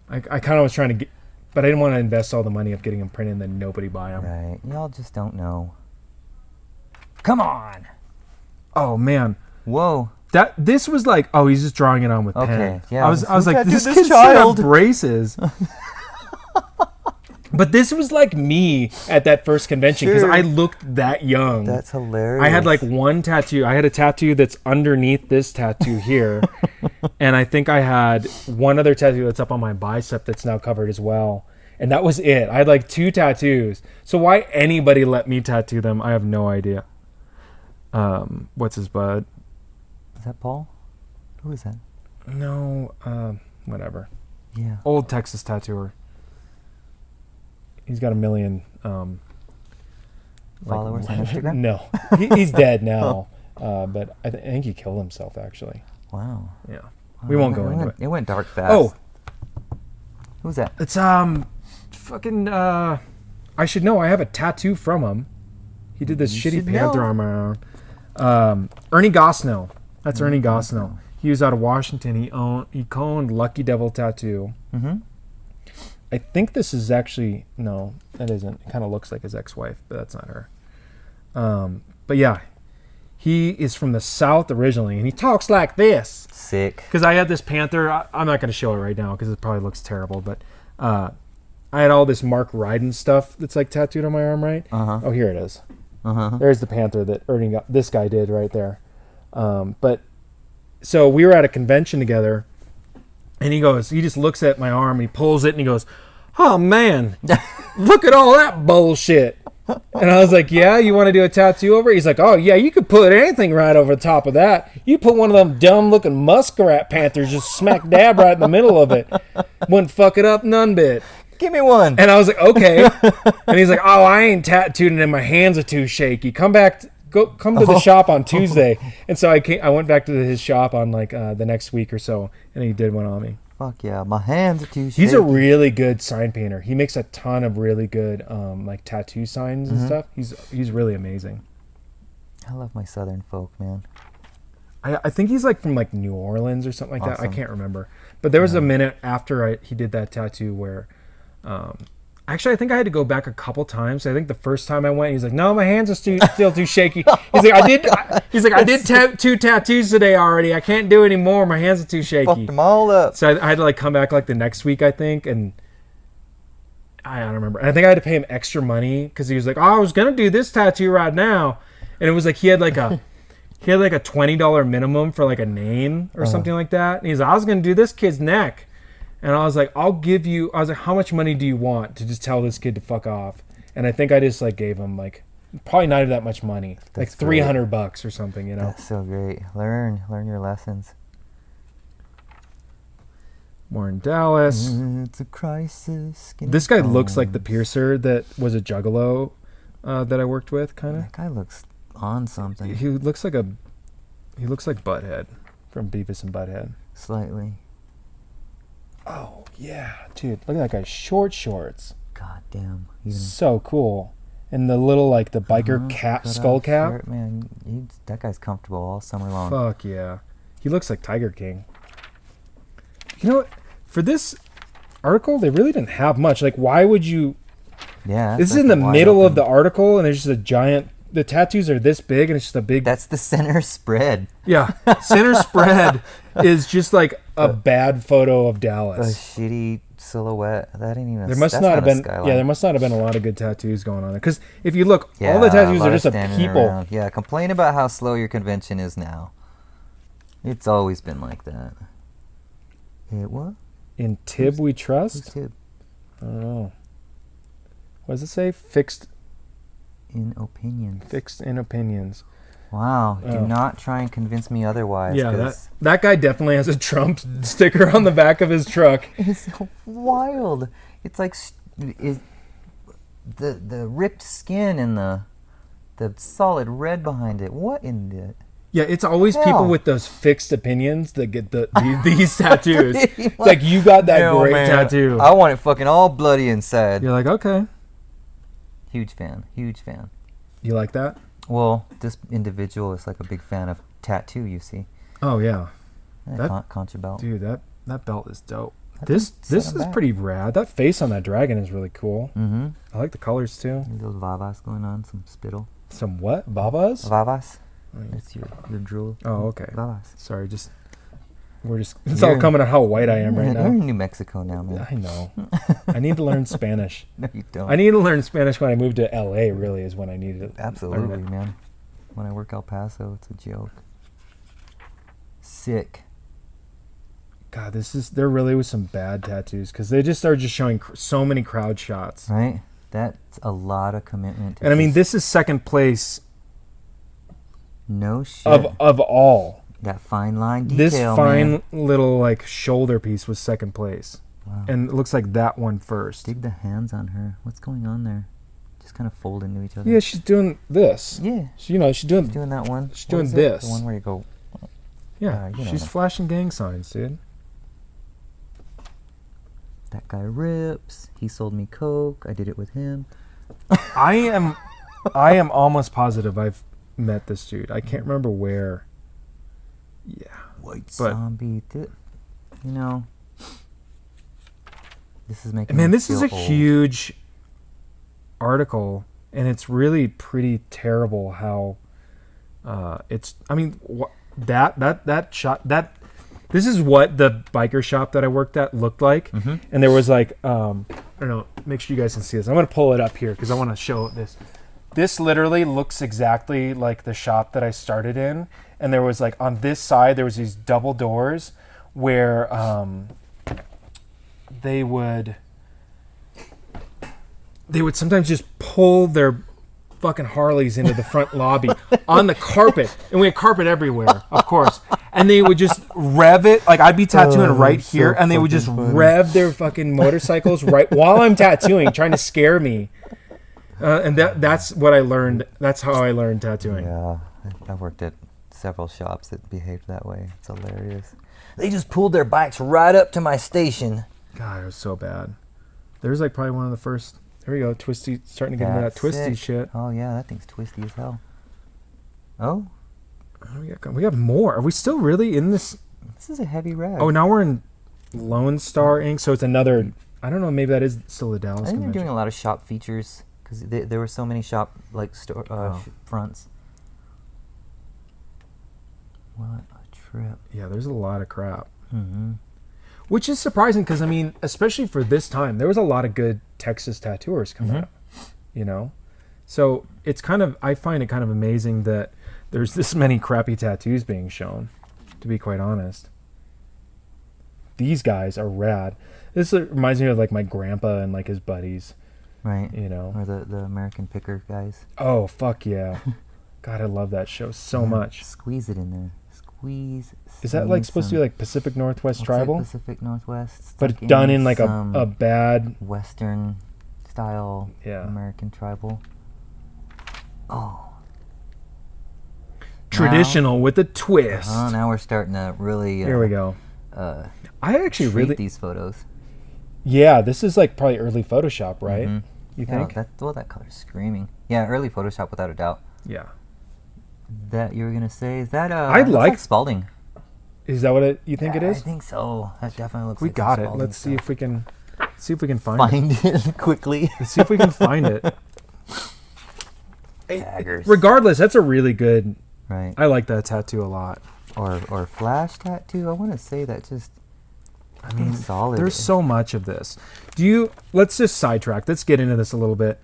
I kind of was trying to get, but I didn't want to invest all the money of getting them printed and then nobody buy them. Right. Y'all just don't know. Come on. Oh man, Whoa. this was like, oh, he's just drawing it on with pen. Yeah. I was like, Who this tattooed kid's got braces. But this was like me at that first convention because Sure. I looked that young. That's hilarious. I had like one tattoo. I had a tattoo that's underneath this tattoo here. And I think I had one other tattoo that's up on my bicep that's now covered as well. And that was it. I had like 2 tattoos. So why anybody let me tattoo them, I have no idea. What's his bud? Is that Paul? Who is that? No, whatever. Yeah. Old Texas tattooer. He's got 1 million Followers on Instagram? No, he's dead now. But I think he killed himself actually. Wow. Yeah, we won't go into it. It went dark fast. Oh, Who's that? it's fucking. I should know. I have a tattoo from him. He did this You shitty should panther know. on my arm. Ernie Gosnell. That's Ernie Gosnell. He was out of Washington. He owned Lucky Devil Tattoo. Mm-hmm. I think this is actually no, that isn't. It kind of looks like his ex-wife, but that's not her. But yeah, he is from the South originally, and he talks like this. Sick. Because I had this panther. I'm not going to show it right now because it probably looks terrible. But I had all this Mark Ryden stuff that's like tattooed on my arm, right? Uh-huh. Oh, here it is. Uh-huh. There's the panther that this guy did right there. But so we were at a convention together. And he just looks at my arm, he pulls it, and he goes, "Oh, man, look at all that bullshit." And I was like, "Yeah, you want to do a tattoo over it?" He's like, "Oh, yeah, you could put anything right over the top of that. You put one of them dumb-looking muskrat panthers just smack dab right in the middle of it. Wouldn't fuck it up none bit." Give me one. And I was like, "Okay." And he's like, "Oh, I ain't tattooing and my hands are too shaky. Come to the shop on Tuesday." And so I went back to his shop on like the next week or so, and he did one on me. Fuck yeah, my hands are too shaky. He's a really good sign painter. He makes a ton of really good like tattoo signs and stuff. He's really amazing. I love my southern folk, man. I think he's like from like New Orleans or something like that. I Awesome. can't remember. But there was a minute after he did that tattoo where actually, I think I had to go back a couple times. I think the first time I went, he's like, "No, my hands are still too shaky." He's like, I did 2 tattoos today already. I can't do any more. My hands are too shaky." Fucked them all up. So I had to like come back like the next week, I think, and I don't remember. And I think I had to pay him extra money because he was like, "Oh, I was gonna do this tattoo right now," and it was like he had like a $20 minimum for like a name or something like that. And he's like, "I was gonna do this kid's neck," and I was like, "I'll give you." I was like, "How much money do you want to just tell this kid to fuck off?" And I think I just like gave him like probably not even that much money, That's like $300 or something, you know. That's so great. Learn your lessons. More in Dallas. It's a crisis. This guy looks like the piercer that was a juggalo that I worked with, kind of. That guy looks on something. He looks like Butthead from Beavis and Butthead. Slightly. Oh yeah, dude! Look at that guy's short shorts. God damn. So cool. And the little like the biker cap, skull cap. Shirt, man, that guy's comfortable all summer long. Fuck yeah, he looks like Tiger King. You know what? For this article, they really didn't have much. Like, why would you? Yeah. This is in the middle of the article, and there's just a giant. The tattoos are this big, and it's just a big. That's the center spread. Yeah, center spread is just like a bad photo of A Dallas. shitty silhouette. That ain't even. There must that's not have been. skyline. Yeah, there must not have been a lot of good tattoos going on there. Because if you look, Yeah, all the tattoos a lot are just of a standing people. around. Yeah, complain about how slow your convention is now. It's always been like that. It what? In Tib we Who's trust. Tib? I don't know. What does it say? Fixed In opinions. in opinions. Wow. Oh. Do not try and convince me otherwise. Yeah, 'cause that guy definitely has a Trump sticker on the back of his truck. it's so wild. It's like the ripped skin and the solid red behind it. What in the? Yeah, it's always people Hell. with those fixed opinions that get these tattoos. Pretty It's like you got that No, great man. tattoo. I want it fucking all bloody inside. You're like, okay. Huge fan. Huge fan. You like that? Well, this individual is like a big fan of tattoo. You see, Oh yeah, concha belt. dude, that belt is dope. I This think this set is 'em back. pretty rad. That face on that dragon is really cool. Mm-hmm. I like the colors too. Those vavas going on, some spittle. Some what? Babas? Vavas. Oh, yeah. That's your drool. Oh, okay. Vavas. Sorry, it's You're- all coming on how white I am right You're now. in New Mexico now, man. I know. I need to learn Spanish. No, you don't. I need to learn Spanish when I move to LA, really, is when I need to Absolutely, learn it. man. When I work El Paso, it's a joke. Sick. God, there really was some bad tattoos because they just started just showing so many crowd shots. Right? That's a lot of commitment. To And I mean, just- this is second place no shit. of all. That fine line This detail, fine man. little like shoulder piece was second place, Wow. and it looks like that one first. Dig the hands on her. What's going on there? Just kind of fold into each other. Yeah, she's doing this. Yeah. She's doing. She's doing that one. She's What doing is it? this. The one where you go. Yeah, you know she's that. flashing gang signs, dude. That guy rips. He sold me coke. I did it with him. I am almost positive I've met this dude. I can't remember where. Yeah. White But- zombie. You know. This is making Man, me this is feel a old. huge article, and it's really pretty terrible how it's. I mean, that shot that. This is what the biker shop that I worked at looked like, and there was like I don't know. Make sure you guys can see this. I'm gonna pull it up here because I want to show this. This literally looks exactly like the shop that I started in, and there was like on this side there was these double doors where they would sometimes just pull their fucking Harleys into the front lobby on the carpet, and we had carpet everywhere, of course. And they would just rev it, like I'd be tattooing right so here, and they would just fucking funny. rev their fucking motorcycles right while I'm tattooing, trying to scare me. And that's what I learned. That's how I learned tattooing. Yeah, I worked at several shops that behaved that way. It's hilarious. They just pulled their bikes right up to my station. God, it was so bad. There's like probably one of the first. There we go, twisty, starting to get into that That's twisty sick. shit. Oh yeah, that thing's twisty as hell. Oh, We got more. Are we still really in this? this is a heavy rag. Oh, now we're in Lone Star Inc. So it's another. I don't know. Maybe that is still the Dallas I think they're convention. doing a lot of shop features because there were so many shop like store fronts. What a trip. Yeah, there's a lot of crap. Mm-hmm. Which is surprising because, I mean, especially for this time, there was a lot of good Texas tattooers come out, you know? So it's kind of, I find it kind of amazing that there's this many crappy tattoos being shown, to be quite honest. These guys are rad. This reminds me of like my grandpa and like his buddies. Right. You know. Or the American Picker guys. Oh, fuck yeah. God, I love that show so much. Squeeze it in there. Squeeze. Is that like supposed to be like Pacific Northwest Tribal? Pacific Northwest. But done in like a bad Western style American tribal. Oh. Traditional with a twist. Now we're starting to really... Here we go. I actually really... these photos. Yeah, this is like probably early Photoshop, right? You think? That color's screaming. Yeah, early Photoshop without a doubt. Yeah. That you were going to say, is that... I like Spalding. Is that what you think it is? I think so. That definitely looks we like got it. Spalding Let's stuff. see if we can find it quickly. Let's see if we can find it. Daggers. Regardless, that's a really good... Right. I like that tattoo a lot. Or flash tattoo. I want to say that just... I mean, solid. There's so much of this. Let's just sidetrack. Let's get into this a little bit.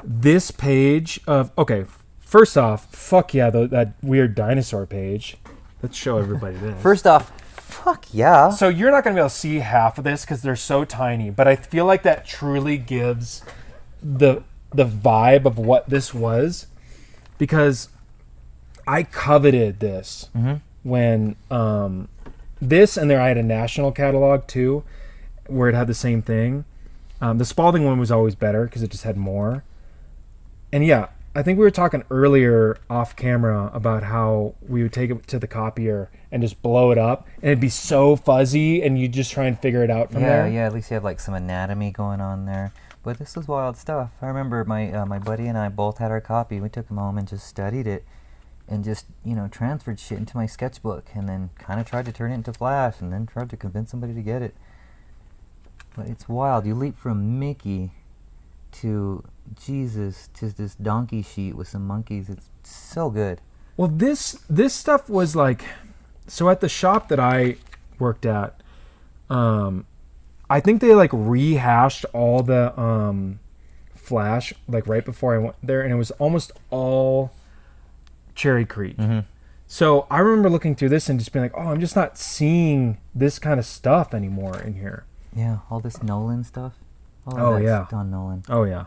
This page of... Okay, first off, fuck yeah, that weird dinosaur page. Let's show everybody this. First off, fuck yeah. So you're not going to be able to see half of this because they're so tiny, but I feel like that truly gives the vibe of what this was, because I coveted this when this, and there I had a national catalog too where it had the same thing. The Spalding one was always better because it just had more. And yeah, I think we were talking earlier off camera about how we would take it to the copier and just blow it up, and it'd be so fuzzy, and you just try and figure it out from there. Yeah, at least you have like some anatomy going on there. But this was wild stuff. I remember my buddy and I both had our copy. We took him home and just studied it, and just transferred shit into my sketchbook, and then kind of tried to turn it into Flash, and then tried to convince somebody to get it. But it's wild. You leap from Mickey to Jesus to this donkey sheet with some monkeys. It's so good. Well, this stuff was like, so at the shop that I worked at, I think they like rehashed all the Flash like right before I went there, and it was almost all Cherry Creek. So I remember looking through this and just being like, oh, I'm just not seeing this kind of stuff anymore in here. Yeah, all this Nolan stuff. Oh yeah, Don Nolan. Oh yeah,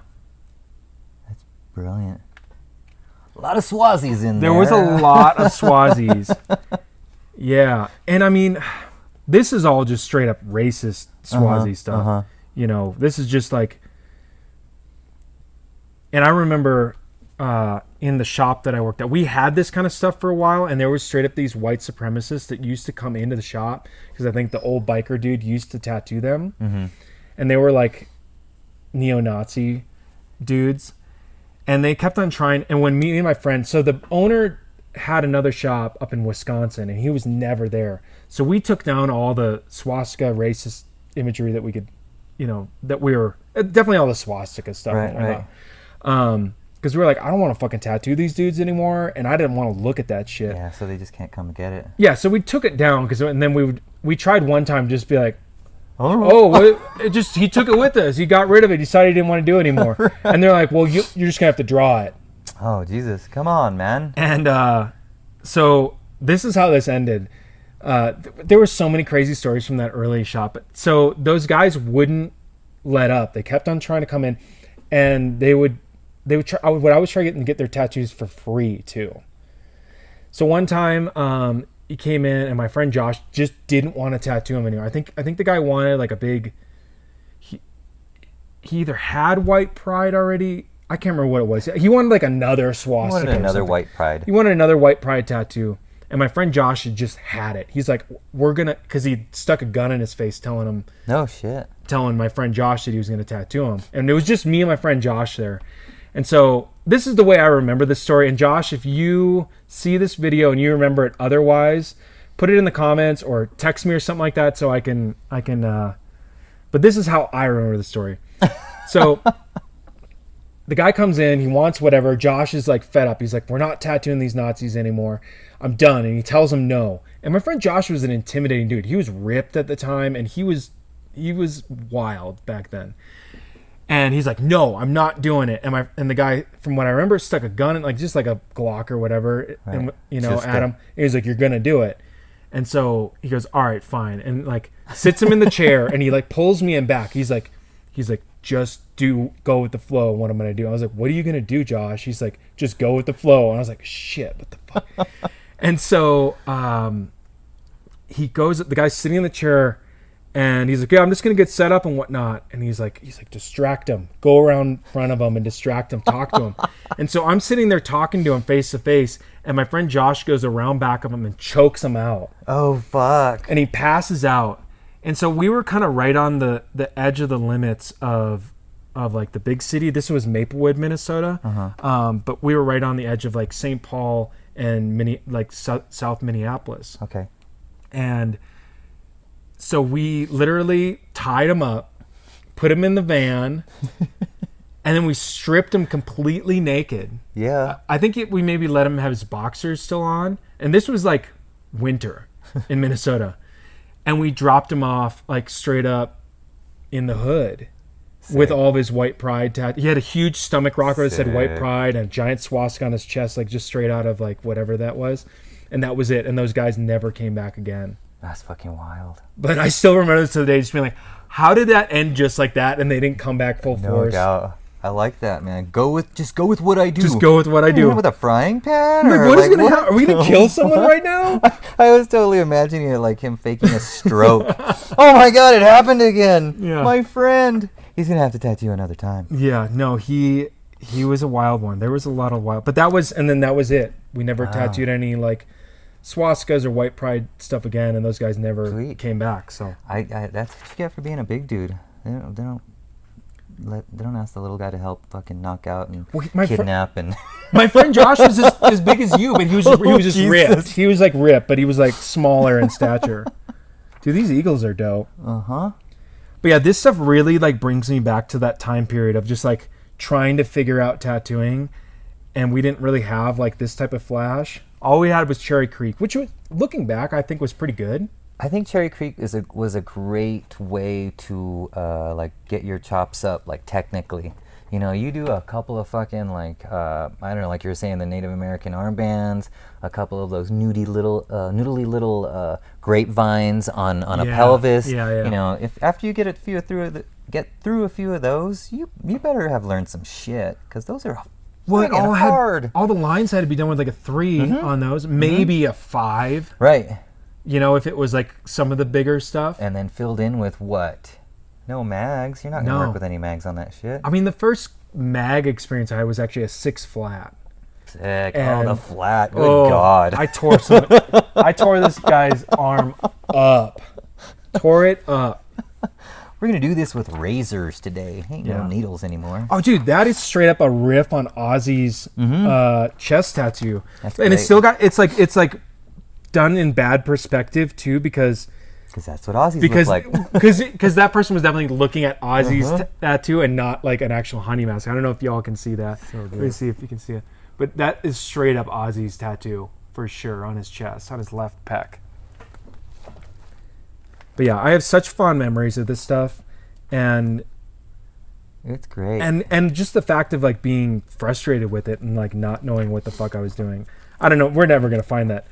that's brilliant. A lot of Swazis in there. There was a lot of Swazis. Yeah, and I mean, this is all just straight up racist Swazi stuff. This is just like, and I remember in the shop that I worked at, we had this kind of stuff for a while, and there was straight up these white supremacists that used to come into the shop because I think the old biker dude used to tattoo them, and they were like neo-Nazi dudes, and they kept on trying. And when me and my friend, so the owner had another shop up in Wisconsin, and he was never there, so we took down all the swastika racist imagery that we could, that we were definitely all the swastika stuff, right. Because we were like, I don't want to fucking tattoo these dudes anymore, and I didn't want to look at that shit. Yeah, so they just can't come and get it. Yeah, so we took it down, and then we tried one time just be like, he took it with us. He got rid of it. He decided he didn't want to do it anymore. Right. And they're like, well, you're just going to have to draw it. Oh, Jesus. Come on, man. And so this is how this ended. There were so many crazy stories from that early shop. So those guys wouldn't let up. They kept on trying to come in, and they would try. I would try to get their tattoos for free too. So one time, he came in, and my friend Josh just didn't want to tattoo him anymore. I think the guy wanted like a big. He either had white pride already. I can't remember what it was. He wanted like another swastika. He wanted another white pride. He wanted another white pride tattoo, and my friend Josh had just had it. He's like, we're gonna, because he stuck a gun in his face, telling my friend Josh that he was gonna tattoo him, and it was just me and my friend Josh there. And so this is the way I remember this story. And Josh, if you see this video and you remember it otherwise, put it in the comments or text me or something like that so I can. But this is how I remember the story. So the guy comes in, he wants whatever. Josh is like fed up. He's like, we're not tattooing these Nazis anymore. I'm done. And he tells him no. And my friend Josh was an intimidating dude. He was ripped at the time, and he was wild back then. And he's like, no, I'm not doing it. And the guy, from what I remember, stuck a gun in, like, just like a Glock or whatever, and, at him. And he's like, you're going to do it. And so he goes, all right, fine. And like sits him in the chair and he like pulls me in back. He's like, just go with the flow. What I'm going to do. I was like, what are you going to do, Josh? He's like, just go with the flow. And I was like, shit, what the fuck? And so he goes, the guy's sitting in the chair and he's like, yeah, I'm just going to get set up and whatnot. And he's like, distract him, go around in front of him and distract him, talk to him. And so I'm sitting there talking to him face to face. And my friend Josh goes around back of him and chokes him out. Oh, fuck. And he passes out. And so we were kind of right on the edge of the limits of like the big city. This was Maplewood, Minnesota. Uh-huh. But we were right on the edge of like St. Paul and South Minneapolis. Okay. And so we literally tied him up, put him in the van, and then we stripped him completely naked. Yeah. I think we maybe let him have his boxers still on. And this was like winter in Minnesota. And we dropped him off like straight up in the hood. Sick. With all of his white pride He had a huge stomach rocker that said white pride and a giant swastika on his chest, like just straight out of like whatever that was. And that was it. And those guys never came back again. That's fucking wild. But I still remember this to the day, just being like, how did that end just like that? And they didn't come back full force. No doubt. I like that, man. Just go with what I do. Just go with what I do. With a frying pan? Like, what is going to happen? Are we going to kill someone right now? I was totally imagining it like him faking a stroke. Oh my God, it happened again. Yeah. My friend. He's going to have to tattoo another time. Yeah, no, he was a wild one. There was a lot of wild, but that was it. We never tattooed any like swastikas or white pride stuff again, and those guys never came back. So I that's what you get for being a big dude. They don't ask the little guy to help fucking knock out and kidnap and. My friend Josh was as big as you, but he was just ripped. He was like ripped, but he was like smaller in stature. Dude, these eagles are dope. Uh-huh. But yeah, this stuff really like brings me back to that time period of just like trying to figure out tattooing, and we didn't really have like this type of flash. All we had was Cherry Creek, which looking back I think was pretty good. I think Cherry Creek was a great way to like get your chops up, like technically. You know, you do a couple of fucking like I don't know, like you were saying, the Native American armbands, a couple of those noodly little grapevines on a pelvis. Yeah. You know, if after you get through a few of those, you better have learned some shit, because those are hard. All the lines had to be done with like a 3 on those, maybe a 5. Right. You know, if it was like some of the bigger stuff. And then filled in with what? No mags. You're not going to work with any mags on that shit. I mean, the first mag experience I had was actually a 6 flat. Sick. And, the flat. Good God. I tore this guy's arm up. Tore it up. We're going to do this with razors today. Ain't no needles anymore. Oh, dude, that is straight up a riff on Ozzy's chest tattoo. That's and great. It's still got, it's like done in bad perspective too, because that's what Ozzy's look like. Because that person was definitely looking at Ozzy's tattoo and not like an actual honey mask. I don't know if y'all can see that. So Let me see if you can see it. But that is straight up Ozzy's tattoo for sure on his chest, on his left pec. But yeah, I have such fond memories of this stuff, and it's great. And just the fact of like being frustrated with it and like not knowing what the fuck I was doing. I don't know. We're never gonna find that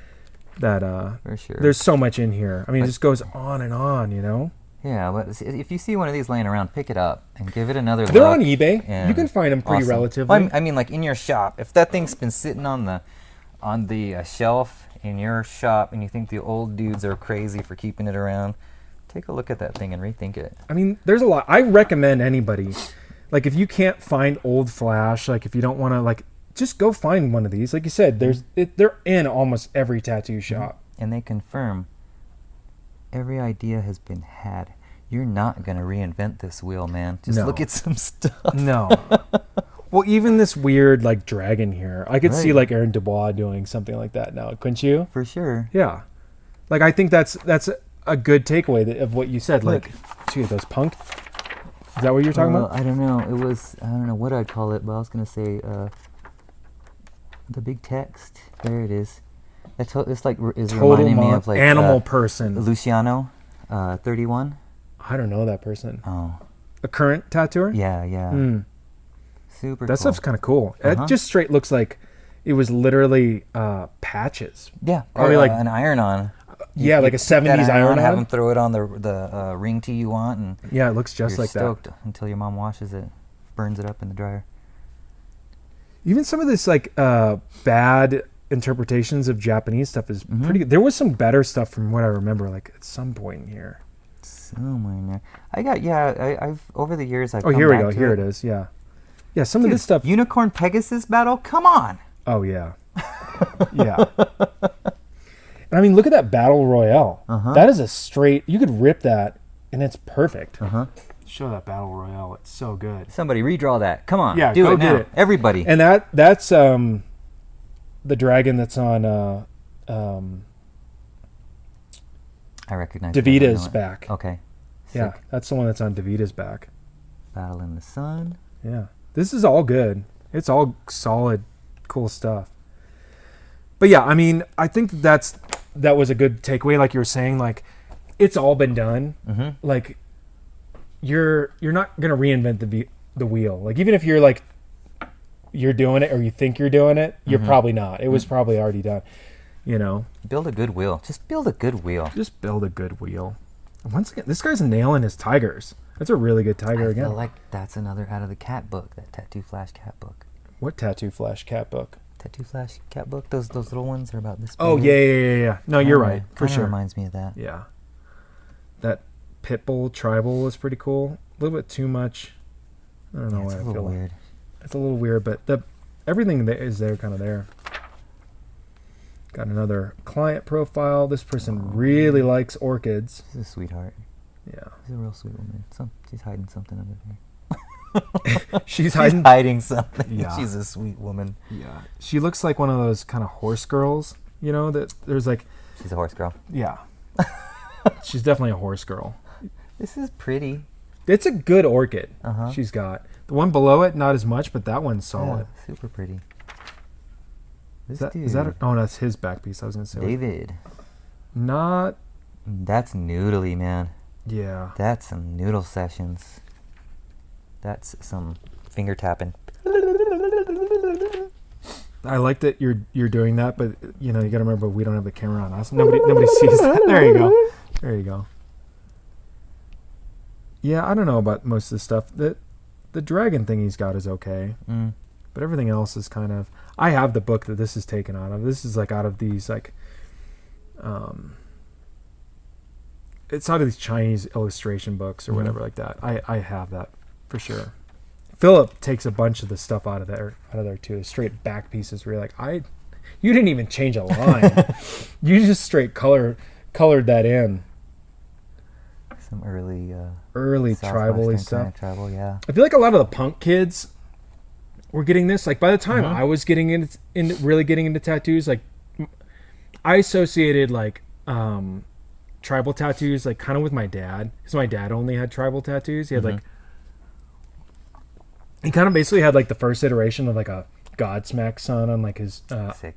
for sure. There's so much in here. I mean, it just goes on and on, you know? Yeah, but if you see one of these laying around, pick it up and give it another look. They're on eBay. You can find them pretty relatively. Well, I mean, like in your shop. If that thing's been sitting on the shelf in your shop and you think the old dudes are crazy for keeping it around, take a look at that thing and rethink it. I mean, there's a lot. I recommend anybody, like if you can't find old Flash, like if you don't want to like, just go find one of these. Like you said, they're in almost every tattoo shop. And they confirm every idea has been had. You're not going to reinvent this wheel, man. Just look at some stuff. No. Well, even this weird like dragon here, I could see like Aaron Dubois doing something like that now, couldn't you? For sure. Yeah. Like I think that's a good takeaway of what you said. Like, gee, those punk. Is that what you're talking about? I don't know. It was, I don't know what I'd call it, but I was going to say the big text. There it is. It's like is reminding me of like Animal Person. Luciano, 31. I don't know that person. Oh, a current tattooer? Yeah, yeah. Mm. Super That cool. stuff's kind of cool. It just straight looks like it was literally patches. Yeah, Probably or like an iron-on. yeah, like a pick that 70s iron-on. Have them throw it on the ring tee you want, and yeah, it looks just you're like stoked that. until your mom washes it, burns it up in the dryer. Even some of this like bad interpretations of Japanese stuff is pretty good. There was some better stuff from what I remember, like at some point in here. Somewhere in there. I've over the years I've Oh, come here we back go. to Here it is. Yeah. Yeah, some of Dude, this stuff. Unicorn Pegasus battle? Come on. Oh, yeah. Yeah. And I mean, look at that Battle Royale. That is a straight, you could rip that and it's perfect. Show that Battle Royale. It's so good. Somebody redraw that. Come on. Yeah, do go it now. get it. Everybody. And that's the dragon that's on I recognize it, I Davita's know it. back. Okay. Yeah, Sick. that's the one that's on Davita's back. Battle in the Sun. Yeah. This is all good. It's all solid, cool stuff. But yeah, I mean, I think that was a good takeaway. Like you were saying, like it's all been done. Like you're not gonna reinvent the wheel. Like even if you're like you're doing it or you think you're doing it, you're probably not. It was probably already done. You know, Build a good wheel. Just build a good wheel. just build a good wheel. And once again, this guy's nailing his tigers. That's a really good tiger I again. feel like that's another out of the cat book, that Tattoo Flash cat book. What Tattoo Flash cat book? Tattoo Flash cat book. Those little ones are about this. Oh big. yeah. No, you're right for Kinda sure. Reminds me of that. Yeah. That Pitbull tribal is pretty cool. A little bit too much. I don't know It's why a I little feel weird. it's a little weird, but everything that is there kind of there. Got another client profile. This person really likes orchids. She's a sweetheart. Yeah. She's a real sweet woman. She's hiding something under there. She's hiding. hiding something. Yeah. She's a sweet woman. Yeah. She looks like one of those kind of horse girls, you know, that there's like, She's a horse girl. yeah. She's definitely a horse girl. This is pretty. It's a good orchid Uh-huh. she's got. The one below it, not as much, but that one's solid. Yeah, super pretty. This Is that oh, that's his back piece. I was going to say. David. Not, That's noodly, man. yeah. That's some noodle sessions. That's some finger tapping. I like that you're doing that, but you know, you got to remember we don't have the camera on us. Nobody sees that. There you go. There you go. Yeah, I don't know about most of the stuff. The dragon thing he's got is okay. But everything else is kind of... I have the book that this is taken out of. This is like out of these like... it's out of these Chinese illustration books or whatever like that. I have that for sure. Philip takes a bunch of the stuff out of there too. Straight back pieces where you're like, you didn't even change a line. You just straight colored that in. Some early tribal-y Southwestern stuff. kind of tribal, yeah. I feel like a lot of the punk kids were getting this. Like by the time I was getting really getting into tattoos, like I associated like tribal tattoos like kind of with my dad, because my dad only had tribal tattoos. He had like he kind of basically had like the first iteration of like a Godsmack sun on like his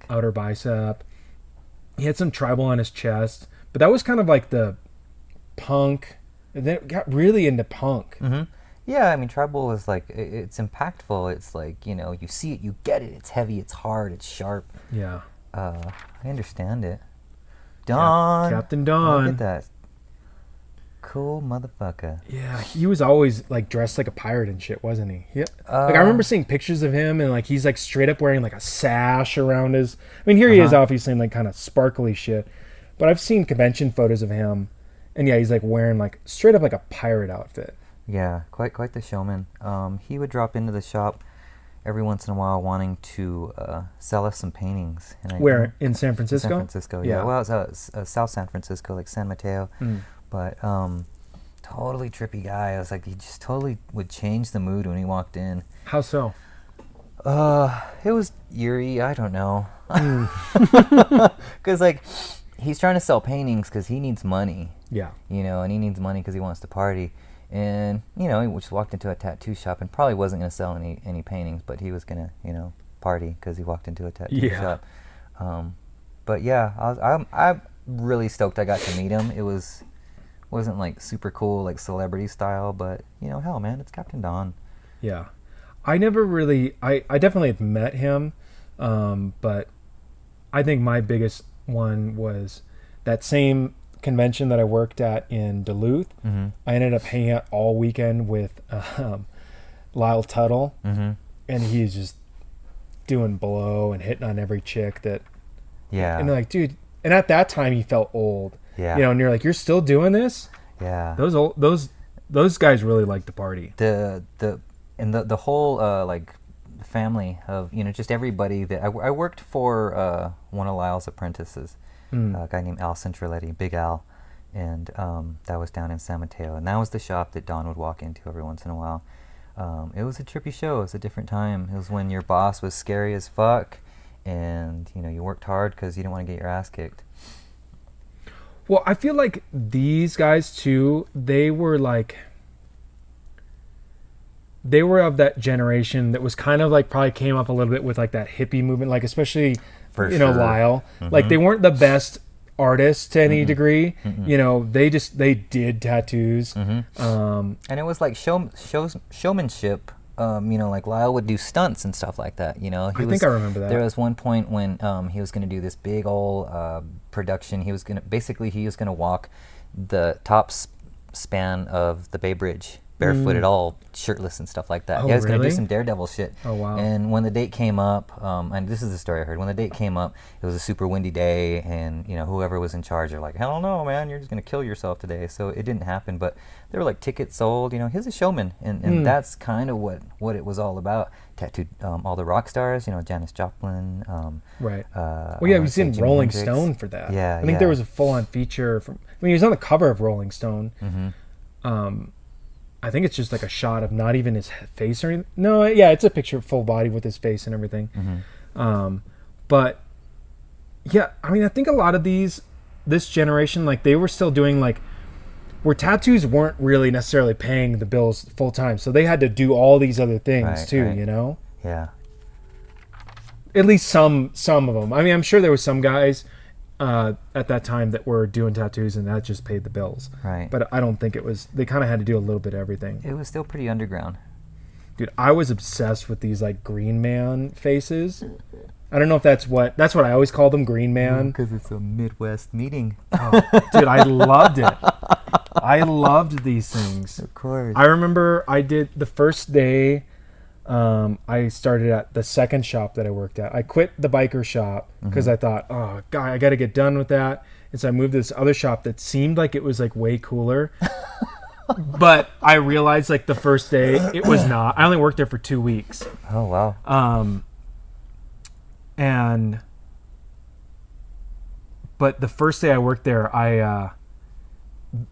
outer bicep. He had some tribal on his chest, but that was kind of like the punk. And then it got really into punk. Yeah, I mean, tribal is like, it's impactful. It's like, you know, you see it, you get it. It's heavy, it's hard, it's sharp. Yeah. I understand it. Don. Captain Don. Look at that. Cool motherfucker. Yeah, he was always like dressed like a pirate and shit, wasn't he? Yeah. Like I remember seeing pictures of him and like he's like straight up wearing like a sash around his... I mean, here he is obviously in like kind of sparkly shit. But I've seen convention photos of him and yeah, he's like wearing like straight up like a pirate outfit. Yeah, quite the showman. He would drop into the shop every once in a while wanting to sell us some paintings. And Where? In San Francisco? San Francisco, yeah. Well, it's South San Francisco, like San Mateo. But totally trippy guy. I was like, he just totally would change the mood when he walked in. How so? It was eerie. I don't know. Because like, he's trying to sell paintings because he needs money. Yeah. You know, and he needs money because he wants to party. And, you know, he just walked into a tattoo shop and probably wasn't going to sell any paintings, but he was going to, you know, party because he walked into a tattoo shop. But yeah, I'm really stoked I got to meet him. It was Wasn't like super cool, like celebrity style, but you know, hell, man, it's Captain Don. Yeah. I never really, I definitely have met him, but I think my biggest one was that same convention that I worked at in Duluth. Mm-hmm. I ended up hanging out all weekend with Lyle Tuttle, Mm-hmm. and he's just doing blow and hitting on every chick that, Yeah. and like, dude, and at that time he felt old. Yeah. You know, and you're like, you're still doing this? Yeah. Those guys really like to party. The whole like family of, you know, just everybody that I worked for one of Lyle's apprentices, a guy named Al Centraletti, Big Al, and that was down in San Mateo, and that was the shop that Don would walk into every once in a while. It was a trippy show. It was a different time. It was when your boss was scary as fuck, and you know, you worked hard because you didn't want to get your ass kicked. Well, I feel like these guys too, they were of that generation that was kind of like, probably came up a little bit with like that hippie movement, like especially, For you know, sure. Lyle. Mm-hmm. Like they weren't the best artists to any Mm-hmm. degree. Mm-hmm. You know, they did tattoos. Mm-hmm. And it was like showmanship. You know, like Lyle would do stunts and stuff like that. You know, I think I remember that. There was one point when he was going to do this big old production. He was going to walk the top span of the Bay Bridge barefooted, all shirtless and stuff like that. Oh, Yeah, he was going to really? do some Daredevil shit. Oh, wow. And when the date came up, and this is the story I heard. When the date came up, it was a super windy day, and you know, whoever was in charge, they're like, "Hell no, man, you're just going to kill yourself today." So it didn't happen, but there were like tickets sold. You know, he's a showman, and that's kind of what it was all about. Tattooed all the rock stars, you know, Janice Joplin. Right. Well, Well, yeah, we seen Rolling Stone for that. Yeah, I think there was a full-on feature from. I mean, he was on the cover of Rolling Stone. Mm-hmm. I think it's just like a shot of not even his face or anything. No, yeah, it's a picture of full body with his face and everything. Mm-hmm. But yeah, I mean, I think a lot of this generation, like they were still doing like, where tattoos weren't really necessarily paying the bills full time, so they had to do all these other things Right, too. right. You know, Yeah. at least some of them. I mean, I'm sure there was some guys at that time that were doing tattoos and that just paid the bills. Right. But I don't think it was. They kind of had to do a little bit of everything. It was still pretty underground. Dude, I was obsessed with these like Green Man faces. I don't know if that's what I always called them, Green Man. Because it's a Midwest meeting. Oh, dude, I loved it. I loved these things. Of course. I remember I did the first day. I started at the second shop that I worked at. I quit the biker shop because I thought, oh God, I got to get done with that. And so I moved to this other shop that seemed like it was like way cooler. But I realized like the first day it was not. I only worked there for 2 weeks. Oh, wow. But the first day I worked there,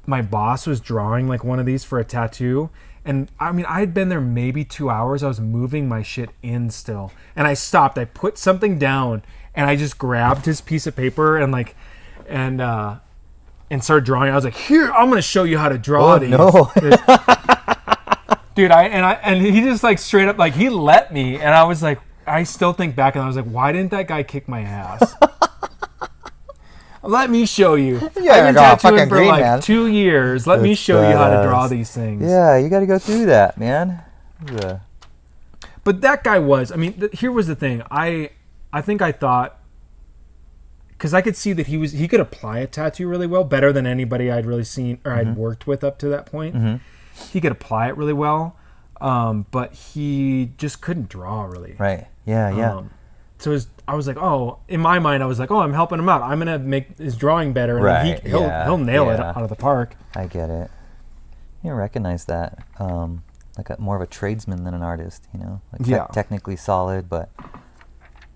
my boss was drawing like one of these for a tattoo. And I mean, I had been there maybe 2 hours. I was moving my shit in still. And I stopped. I put something down and I just grabbed his piece of paper and started drawing. I was like, here, I'm going to show you how to draw these. No. Dude, and he just like straight up, like he let me. And I was like, I still think back and I was like, why didn't that guy kick my ass? Let me show you. Yeah, I've been fucking tattooing for green, like man. 2 years. Let me That's show you how to badass. draw these things. Yeah, you got to go through that, man. Yeah. But that guy was, I mean, here was the thing. I think I thought, because I could see that he could apply a tattoo really well, better than anybody I'd really seen or I'd worked with up to that point. He could apply it really well, but he just couldn't draw really. Right. Yeah, yeah. So I was like, oh, in my mind, I was like, oh, I'm helping him out. I'm gonna make his drawing better, and then Right, he'll nail it yeah. out of the park. I get it. You recognize that. Like more of a tradesman than an artist, you know? Like Yeah. technically solid, but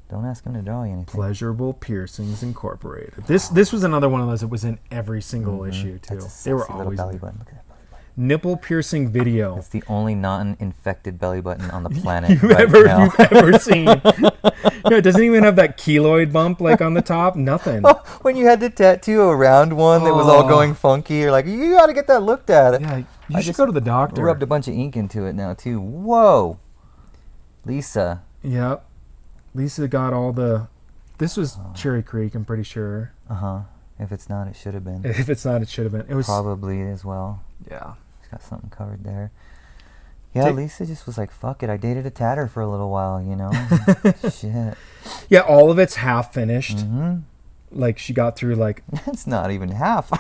don't ask him to draw you anything. Pleasurable Piercings Incorporated. This was another one of those that was in every single issue too. That's a They were sexy little always belly button. Look at that belly button. nipple piercing video. It's the only non-infected belly button on the planet You've right now. you've ever seen. No, it doesn't even have that keloid bump like on the top. Nothing. When you had to tattoo around one that was all going funky, you're like, you got to get that looked at. Yeah, you I should just go to the doctor. Rubbed a bunch of ink into it now too. Whoa, Lisa. Yep. Lisa got all the. This was Cherry Creek, I'm pretty sure. Uh huh. If it's not, it should have been. If it's not, it should have been. It was Probably as well. Yeah. She's got something covered there. Yeah, Lisa just was like, fuck it. I dated a tatter for a little while, you know? Shit. Yeah, all of it's half finished. Mm-hmm. Like, she got through, like... It's not even half.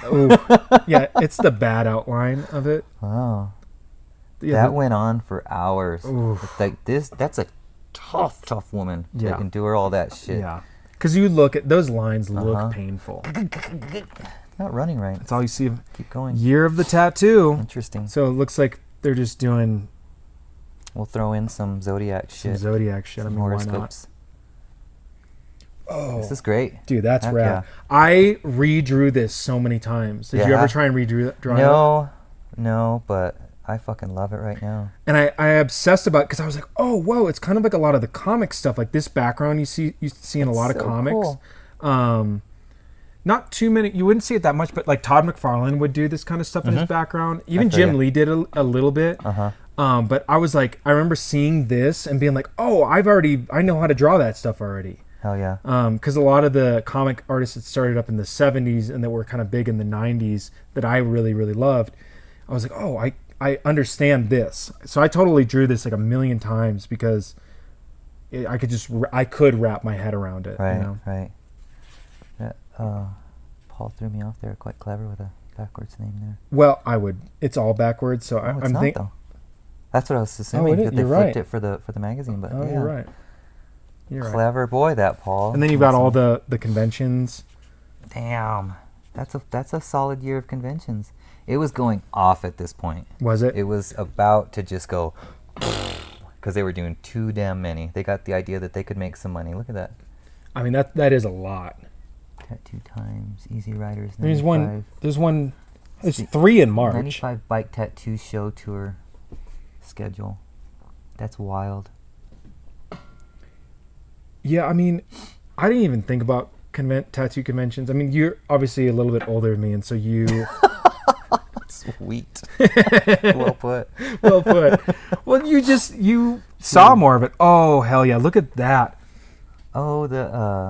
Yeah, it's the bad outline of it. Wow. Yeah, that went on for hours. Oof. Like that's a tough woman Yeah. to endure all that shit. Yeah. Because you look at... Those lines look painful. Not running right. That's all you see. Keep going. Year of the tattoo. Interesting. So it looks like they're just doing... We'll throw in some Zodiac shit. Some Zodiac shit. I mean, why not? Oh, this is great. Dude, that's Heck rad. yeah. I redrew this so many times. Did you ever try and draw it? No, but I fucking love it right now. And I obsessed about it because I was like, oh, whoa, it's kind of like a lot of the comic stuff. Like this background you see in a lot of comics. Cool. Not too many. You wouldn't see it that much, but like Todd McFarlane would do this kind of stuff in his background. Even Jim Lee did a little bit. But I was like, I remember seeing this and being like, oh, I know how to draw that stuff already. Hell yeah. Because a lot of the comic artists that started up in the 70s and that were kind of big in the 90s that I really, really loved, I was like, oh, I understand this. So I totally drew this like a million times because I could wrap my head around it. Right, you know? right. Paul threw me off there quite clever with a backwards name there. Well, I would. It's all backwards, so I'm thinking. though. That's what I was assuming. That they flipped it for the magazine, but yeah. You're right. You're clever right. boy, that Paul. And then you've got all the conventions. Damn, that's a solid year of conventions. It was going off at this point. Was it? It was about to just go because they were doing too damn many. They got the idea that they could make some money. Look at that. I mean that is a lot. Tattoo Times, Easy Riders. 95. There's one. There's 3 in March. 95 Bike Tattoo Show Tour schedule. That's wild. Yeah, I mean, I didn't even think about tattoo conventions. I mean, you're obviously a little bit older than me, and so you... Sweet. Well put. Well put. Well, you saw more of it. Oh, hell yeah. Look at that. Oh,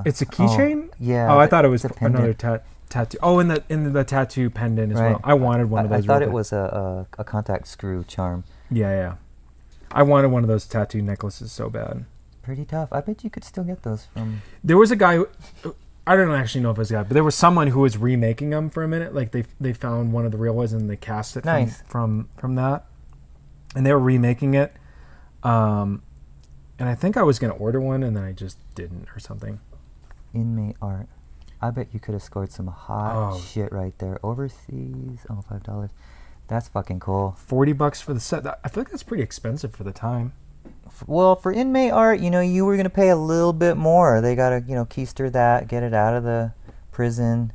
it's a keychain? Yeah. Oh, I thought it was another tattoo. Oh, in the tattoo pendant as well. I wanted one of those. I thought it was a contact screw charm. Yeah. I wanted one of those tattoo necklaces so bad. Pretty tough. I bet you could still get those from... There was a guy I don't actually know if it was a guy, but there was someone who was remaking them for a minute. Like they found one of the real ones and they cast it from that. And they were remaking it. And I think I was going to order one and then I just didn't or something. Inmate art. I bet you could have scored some hot shit right there. Overseas. Oh, $5. That's fucking cool. $40 for the set. I feel like that's pretty expensive for the time. Well, for inmate art, you were going to pay a little bit more. They got to, keister that, get it out of the prison.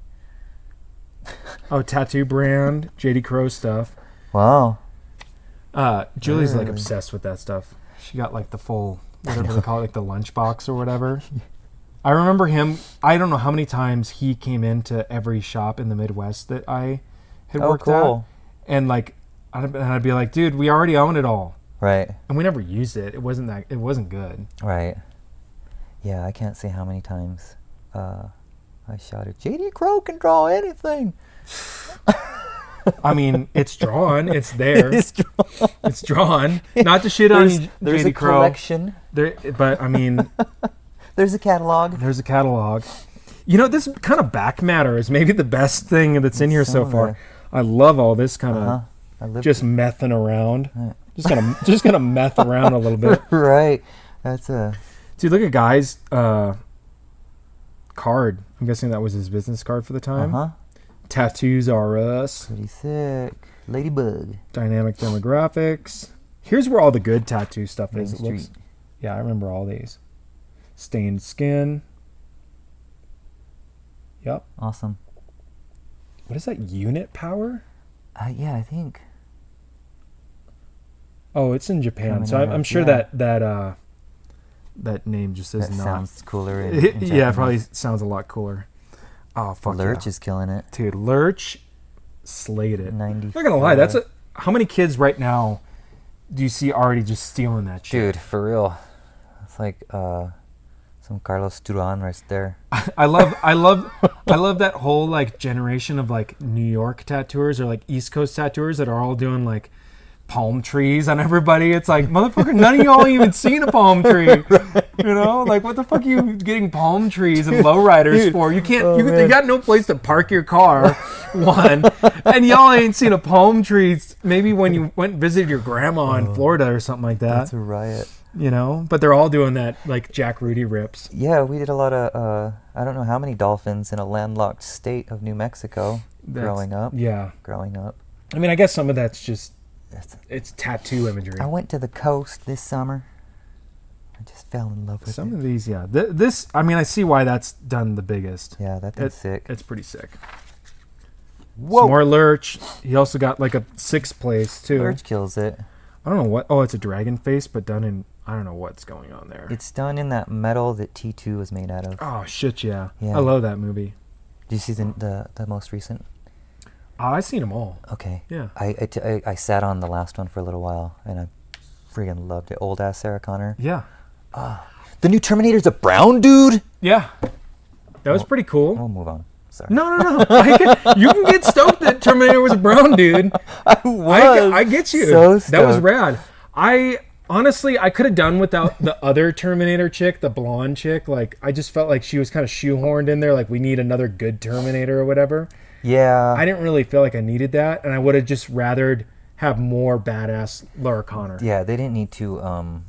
Oh, tattoo brand, JD Crow stuff. Wow. Julie's like obsessed with that stuff. She got like the full, whatever they call it, like the lunchbox or whatever. I remember him, I don't know how many times he came into every shop in the Midwest that I had worked at. And like, I'd be like, dude, we already own it all. Right. And we never used it. It wasn't good. Right. Yeah, I can't say how many times I shouted, JD Crow can draw anything. I mean, it's drawn. It's there. It's drawn. Not to shit on JD Crow. There's a collection. But I mean... There's a catalog. This kind of back matter is maybe the best thing that's in here so far. I love all this kind of just messing around. Just gonna meth around a little bit. Right. That's a... Dude, look at Guy's card. I'm guessing that was his business card for the time. Tattoos R Us. Pretty sick. Ladybug. Dynamic demographics. Here's where all the good tattoo stuff is. Main Street. Yeah, I remember all these. Stained Skin. Yep. Awesome. What is that? Unit Power? Yeah, I think. Oh, it's in Japan. So I'm sure that name just is not. Sounds cooler. It probably sounds a lot cooler. Oh, fuck Lurch is killing it. Dude, Lurch slayed it. 90. I'm not gonna lie, how many kids right now do you see already just stealing that shit? Dude, for real. It's like Some Carlos Duran right there. I love that whole like generation of like New York tattooers or like East Coast tattooers that are all doing like palm trees on everybody. It's like, motherfucker, none of y'all even seen a palm tree. Right. You know, like what the fuck are you getting palm trees and lowriders for? You can't. You got no place to park your car. One, and y'all ain't seen a palm tree. Maybe when you went and visited your grandma in Florida or something like that. That's a riot. You know, but they're all doing that like Jack Rudy rips. Yeah, we did a lot of I don't know how many dolphins in a landlocked state of New Mexico growing up. Yeah, growing up. I mean, I guess some of that's just it's tattoo imagery. I went to the coast this summer. I just fell in love with it. Some of these, yeah. This, I mean, I see why that's done the biggest. Yeah, that thing's sick. It's pretty sick. Whoa. Some more Lurch. He also got like a 6th place too. Lurch kills it. I don't know what. Oh, it's a dragon face, but done in. I don't know what's going on there. It's done in that metal that T2 was made out of. Oh shit, yeah. Yeah. I love that movie. Did you see the most recent? I've seen them all. Okay. Yeah. I sat on the last one for a little while, and I friggin' loved it. Old ass Sarah Connor. Yeah. The new Terminator's a brown dude. Yeah. That was pretty cool. We'll move on. Sorry. No. You can get stoked that Terminator was a brown dude. I get you. So stoked. That was rad. Honestly, I could have done without the other Terminator chick, the blonde chick. Like, I just felt like she was kind of shoehorned in there. Like, we need another good Terminator or whatever. Yeah. I didn't really feel like I needed that, and I would have just rathered have more badass Laura Connor. Yeah, they didn't need to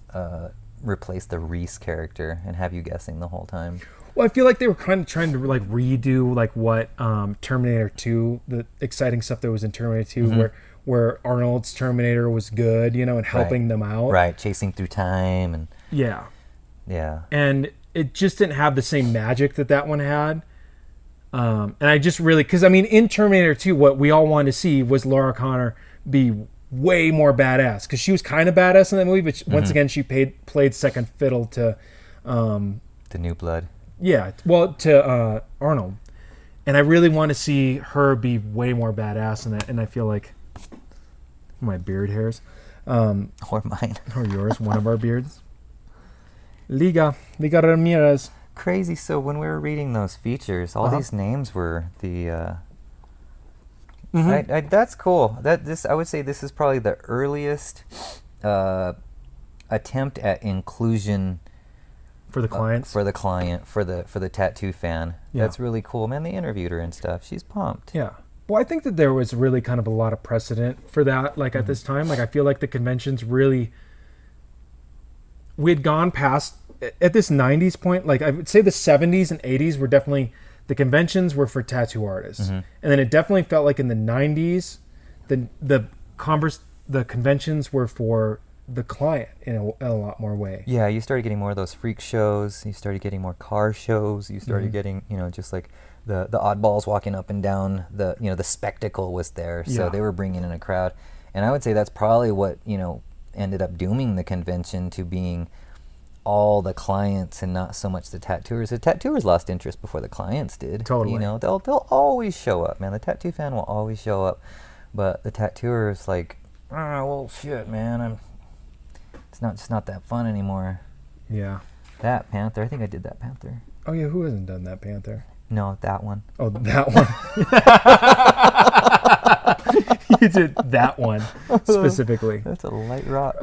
replace the Reese character and have you guessing the whole time. Well, I feel like they were kind of trying to like redo like what Terminator 2, the exciting stuff that was in Terminator 2, Mm-hmm. where Arnold's Terminator was good, you know, and helping them out. Right, chasing through time and Yeah. yeah. And it just didn't have the same magic that one had. And I just really, because I mean, in Terminator 2, what we all wanted to see was Laura Connor be way more badass, because she was kind of badass in that movie, but once again, she played second fiddle to The New Blood. Yeah, well, to Arnold. And I really want to see her be way more badass in that, and I feel like my beard hairs. Or mine. Or yours, one of our beards. Liga Ramirez. Crazy. So when we were reading those features, all these names were the that's cool. I would say this is probably the earliest attempt at inclusion For the client? for the tattoo fan. Yeah. That's really cool. Man, they interviewed her and stuff. She's pumped. Yeah. Well, I think that there was really kind of a lot of precedent for that, like at this time. Like, I feel like the conventions really, we had gone past, at this 90s point, like I would say the 70s and 80s were definitely, the conventions were for tattoo artists. And then it definitely felt like in the 90s, the conventions were for the client in a lot more way. Yeah, you started getting more of those freak shows. You started getting more car shows. You started getting, just like the oddballs walking up and down. The spectacle was there, so they were bringing in a crowd. And I would say that's probably what ended up dooming the convention to being all the clients and not so much the tattooers. The tattooers lost interest before the clients did. Totally. They'll always show up, man. The tattoo fan will always show up, but the tattooer is like, well, shit, man. It's not that fun anymore. Yeah. That panther. I think I did that panther. Oh yeah, who hasn't done that panther? No, that one. Oh, that one. You did that one specifically. That's a light rock.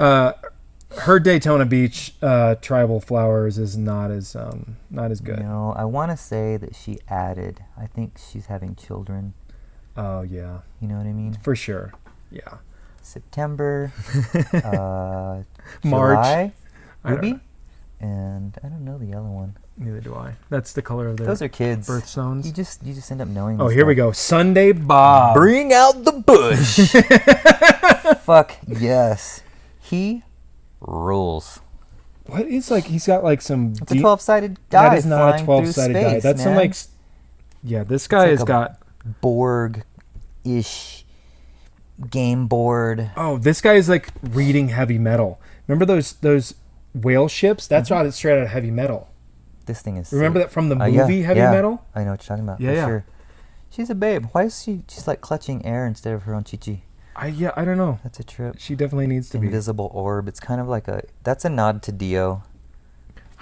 Her Daytona Beach tribal flowers is not as good. No, I want to say that she added. I think she's having children. Oh yeah. You know what I mean? For sure. Yeah. September, March, July, Ruby, and I don't know the yellow one. Neither do I. That's the color of their Those are kids. birthstones. You just end up knowing. Oh, here we go. Sunday Bob. Bring out the bush. Fuck yes, he rules. What is like? He's got like some. It's a 12-sided die. That is not a flying 12-sided through die. space, That's man. some like. Yeah, this guy like has a got Borg-ish game board. Oh, this guy is like reading heavy metal. Remember those whale ships? That's how it's straight out of heavy metal. This thing is. Remember sick. that from the movie Heavy Metal? I know what you're talking about. Yeah, for yeah. Sure. She's a babe. Why is she's like clutching air instead of her own chichi? I don't know. That's a trip. She definitely needs to Invisible orb. It's kind of like that's a nod to Dio.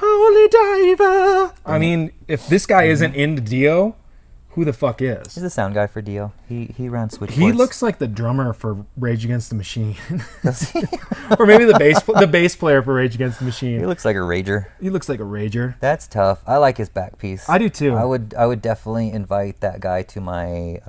be. holy diver. I mean, if this guy isn't into Dio, who the fuck is? He's the sound guy for Dio. He ran switchboards. He looks like the drummer for Rage Against the Machine. Or maybe the bass player for Rage Against the Machine. He looks like a rager. He looks like a rager. That's tough. I like his back piece. I do too. I would definitely invite that guy to my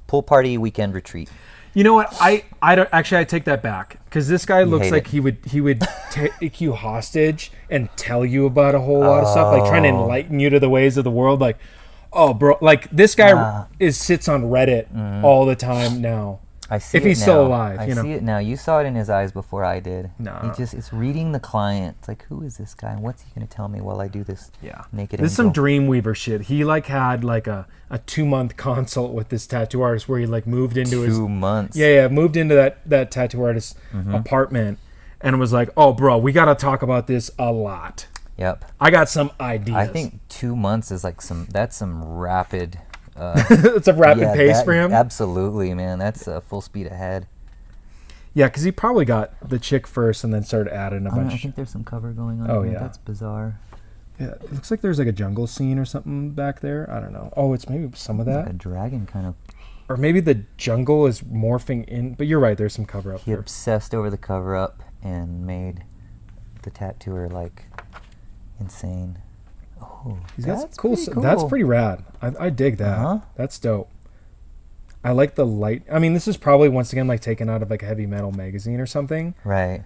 pool party weekend retreat. You know what? I don't actually. I take that back because this guy looks like it. he would take you hostage and tell you about a whole lot of stuff, like trying to enlighten you to the ways of the world. Like, oh, bro, like this guy sits on Reddit all the time now. I see if it he's now. still alive. I see it now. You saw it in his eyes before I did. No. It's reading the client. It's like, who is this guy? And what's he going to tell me while I do this naked This is angel? some Dreamweaver shit. He like had like a 2-month consult with this tattoo artist where he like moved into 2 months. moved into that tattoo artist's apartment and was like, oh, bro, we got to talk about this a lot. Yep. I got some ideas. I think 2 months is like that's some rapid... it's a rapid pace for him. Absolutely, man. That's full speed ahead. Yeah, because he probably got the chick first and then started adding a bunch. I think there's some cover going on. Oh, here. yeah. That's bizarre. Yeah, it looks like there's like a jungle scene or something back there. I don't know. Oh, it's maybe some of that. Like a dragon kind of. Or maybe the jungle is morphing in. But you're right, there's some cover up He there. obsessed over the cover up and made the tattooer like insane. Oh, He's got some that's cool. pretty cool. That's pretty rad. I dig that. Uh-huh. That's dope. I like the light. I mean, this is probably once again like taken out of like a heavy metal magazine or something. Right.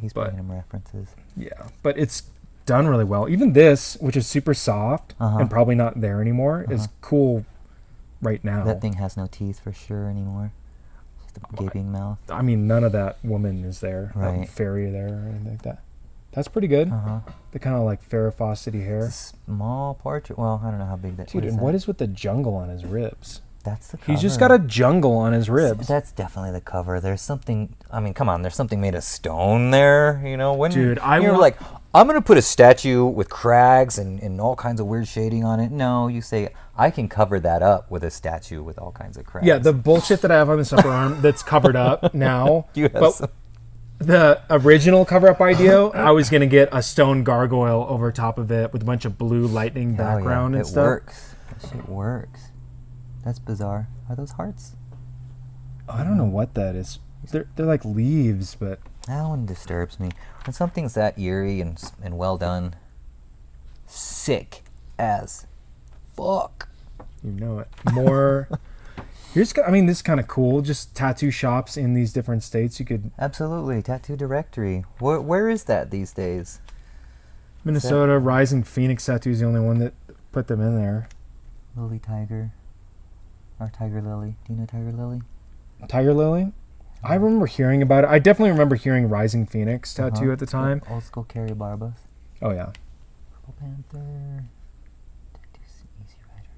He's but bringing him references. yeah, but it's done really well. Even this, which is super soft and probably not there anymore, is cool right now. That thing has no teeth for sure anymore. Just a gaping mouth. I mean, none of that woman is there. Right. That fairy there or anything like that. That's pretty good. The kind of like Farrah Fawcett-y hair. Small portrait. Well, I don't know how big that is. Dude, and what is with the jungle on his ribs? That's the cover. He's just got a jungle on his ribs. That's definitely the cover. There's something. I mean, come on. There's something made of stone there. You know, when Dude, you're like, I'm gonna put a statue with crags and all kinds of weird shading on it. No, you say I can cover that up with a statue with all kinds of crags. Yeah, the bullshit that I have on this upper arm that's covered up now. You have some. The original cover-up idea, I was gonna get a stone gargoyle over top of it with a bunch of blue lightning background and stuff. It works. That shit works. That's bizarre. Are those hearts? I don't know what that is. They're like leaves, but That one disturbs me. When something's that eerie and well done, sick as fuck. you know it. More. This is kind of cool. Just tattoo shops in these different states. You could Absolutely. Tattoo directory. Where is that these days? Minnesota Rising Phoenix Tattoo is the only one that put them in there. Lily Tiger. Or Tiger Lily. Do you know Tiger Lily? Tiger Lily. I remember hearing about it. I definitely remember hearing Rising Phoenix Tattoo at the time. Old school Carrie Barbas. Oh yeah. Purple Panther. Tattoo Easy Rider.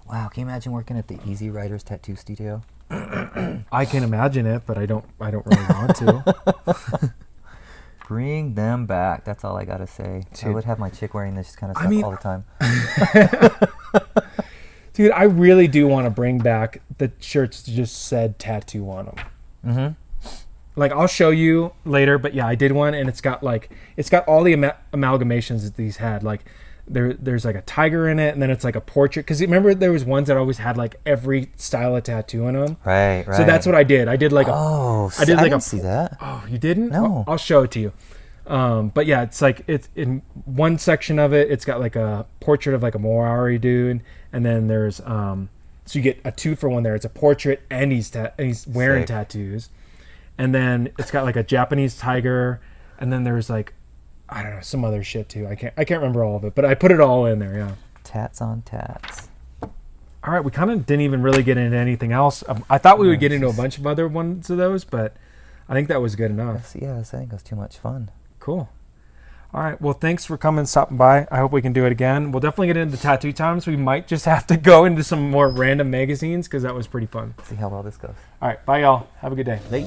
Wow, can you imagine working at the Easy Riders Tattoo Studio? I can imagine it, but I don't really want to. Bring them back. That's all I gotta say. Dude. I would have my chick wearing this kind of stuff all the time. Dude, I really do want to bring back the shirts that just said tattoo on them. Like, I'll show you later, but yeah, I did one, and it's got all the amalgamations that these had. Like, there's like a tiger in it, and then it's like a portrait. Because remember, there was ones that always had like every style of tattoo in them. Right. So that's what I did. I did like I didn't see that. Oh, you didn't? No. I'll show it to you. But yeah, it's like it's in one section of it. It's got like a portrait of like a Maori dude, and then there's so you get a 2-for-1 there. It's a portrait, and he's wearing Sick. tattoos, and then it's got like a Japanese tiger, and then there's like I don't know some other shit too. I can't remember all of it, but I put it all in there. Yeah. Tats on tats. All right, we kind of didn't even really get into anything else. I thought we would get into a bunch of other ones of those, but I think that was good enough. Yeah, I think it was too much fun. Cool. All right. Well, thanks for stopping by. I hope we can do it again. We'll definitely get into tattoo times. We might just have to go into some more random magazines because that was pretty fun. See how well this goes. All right. Bye, y'all. Have a good day. Late.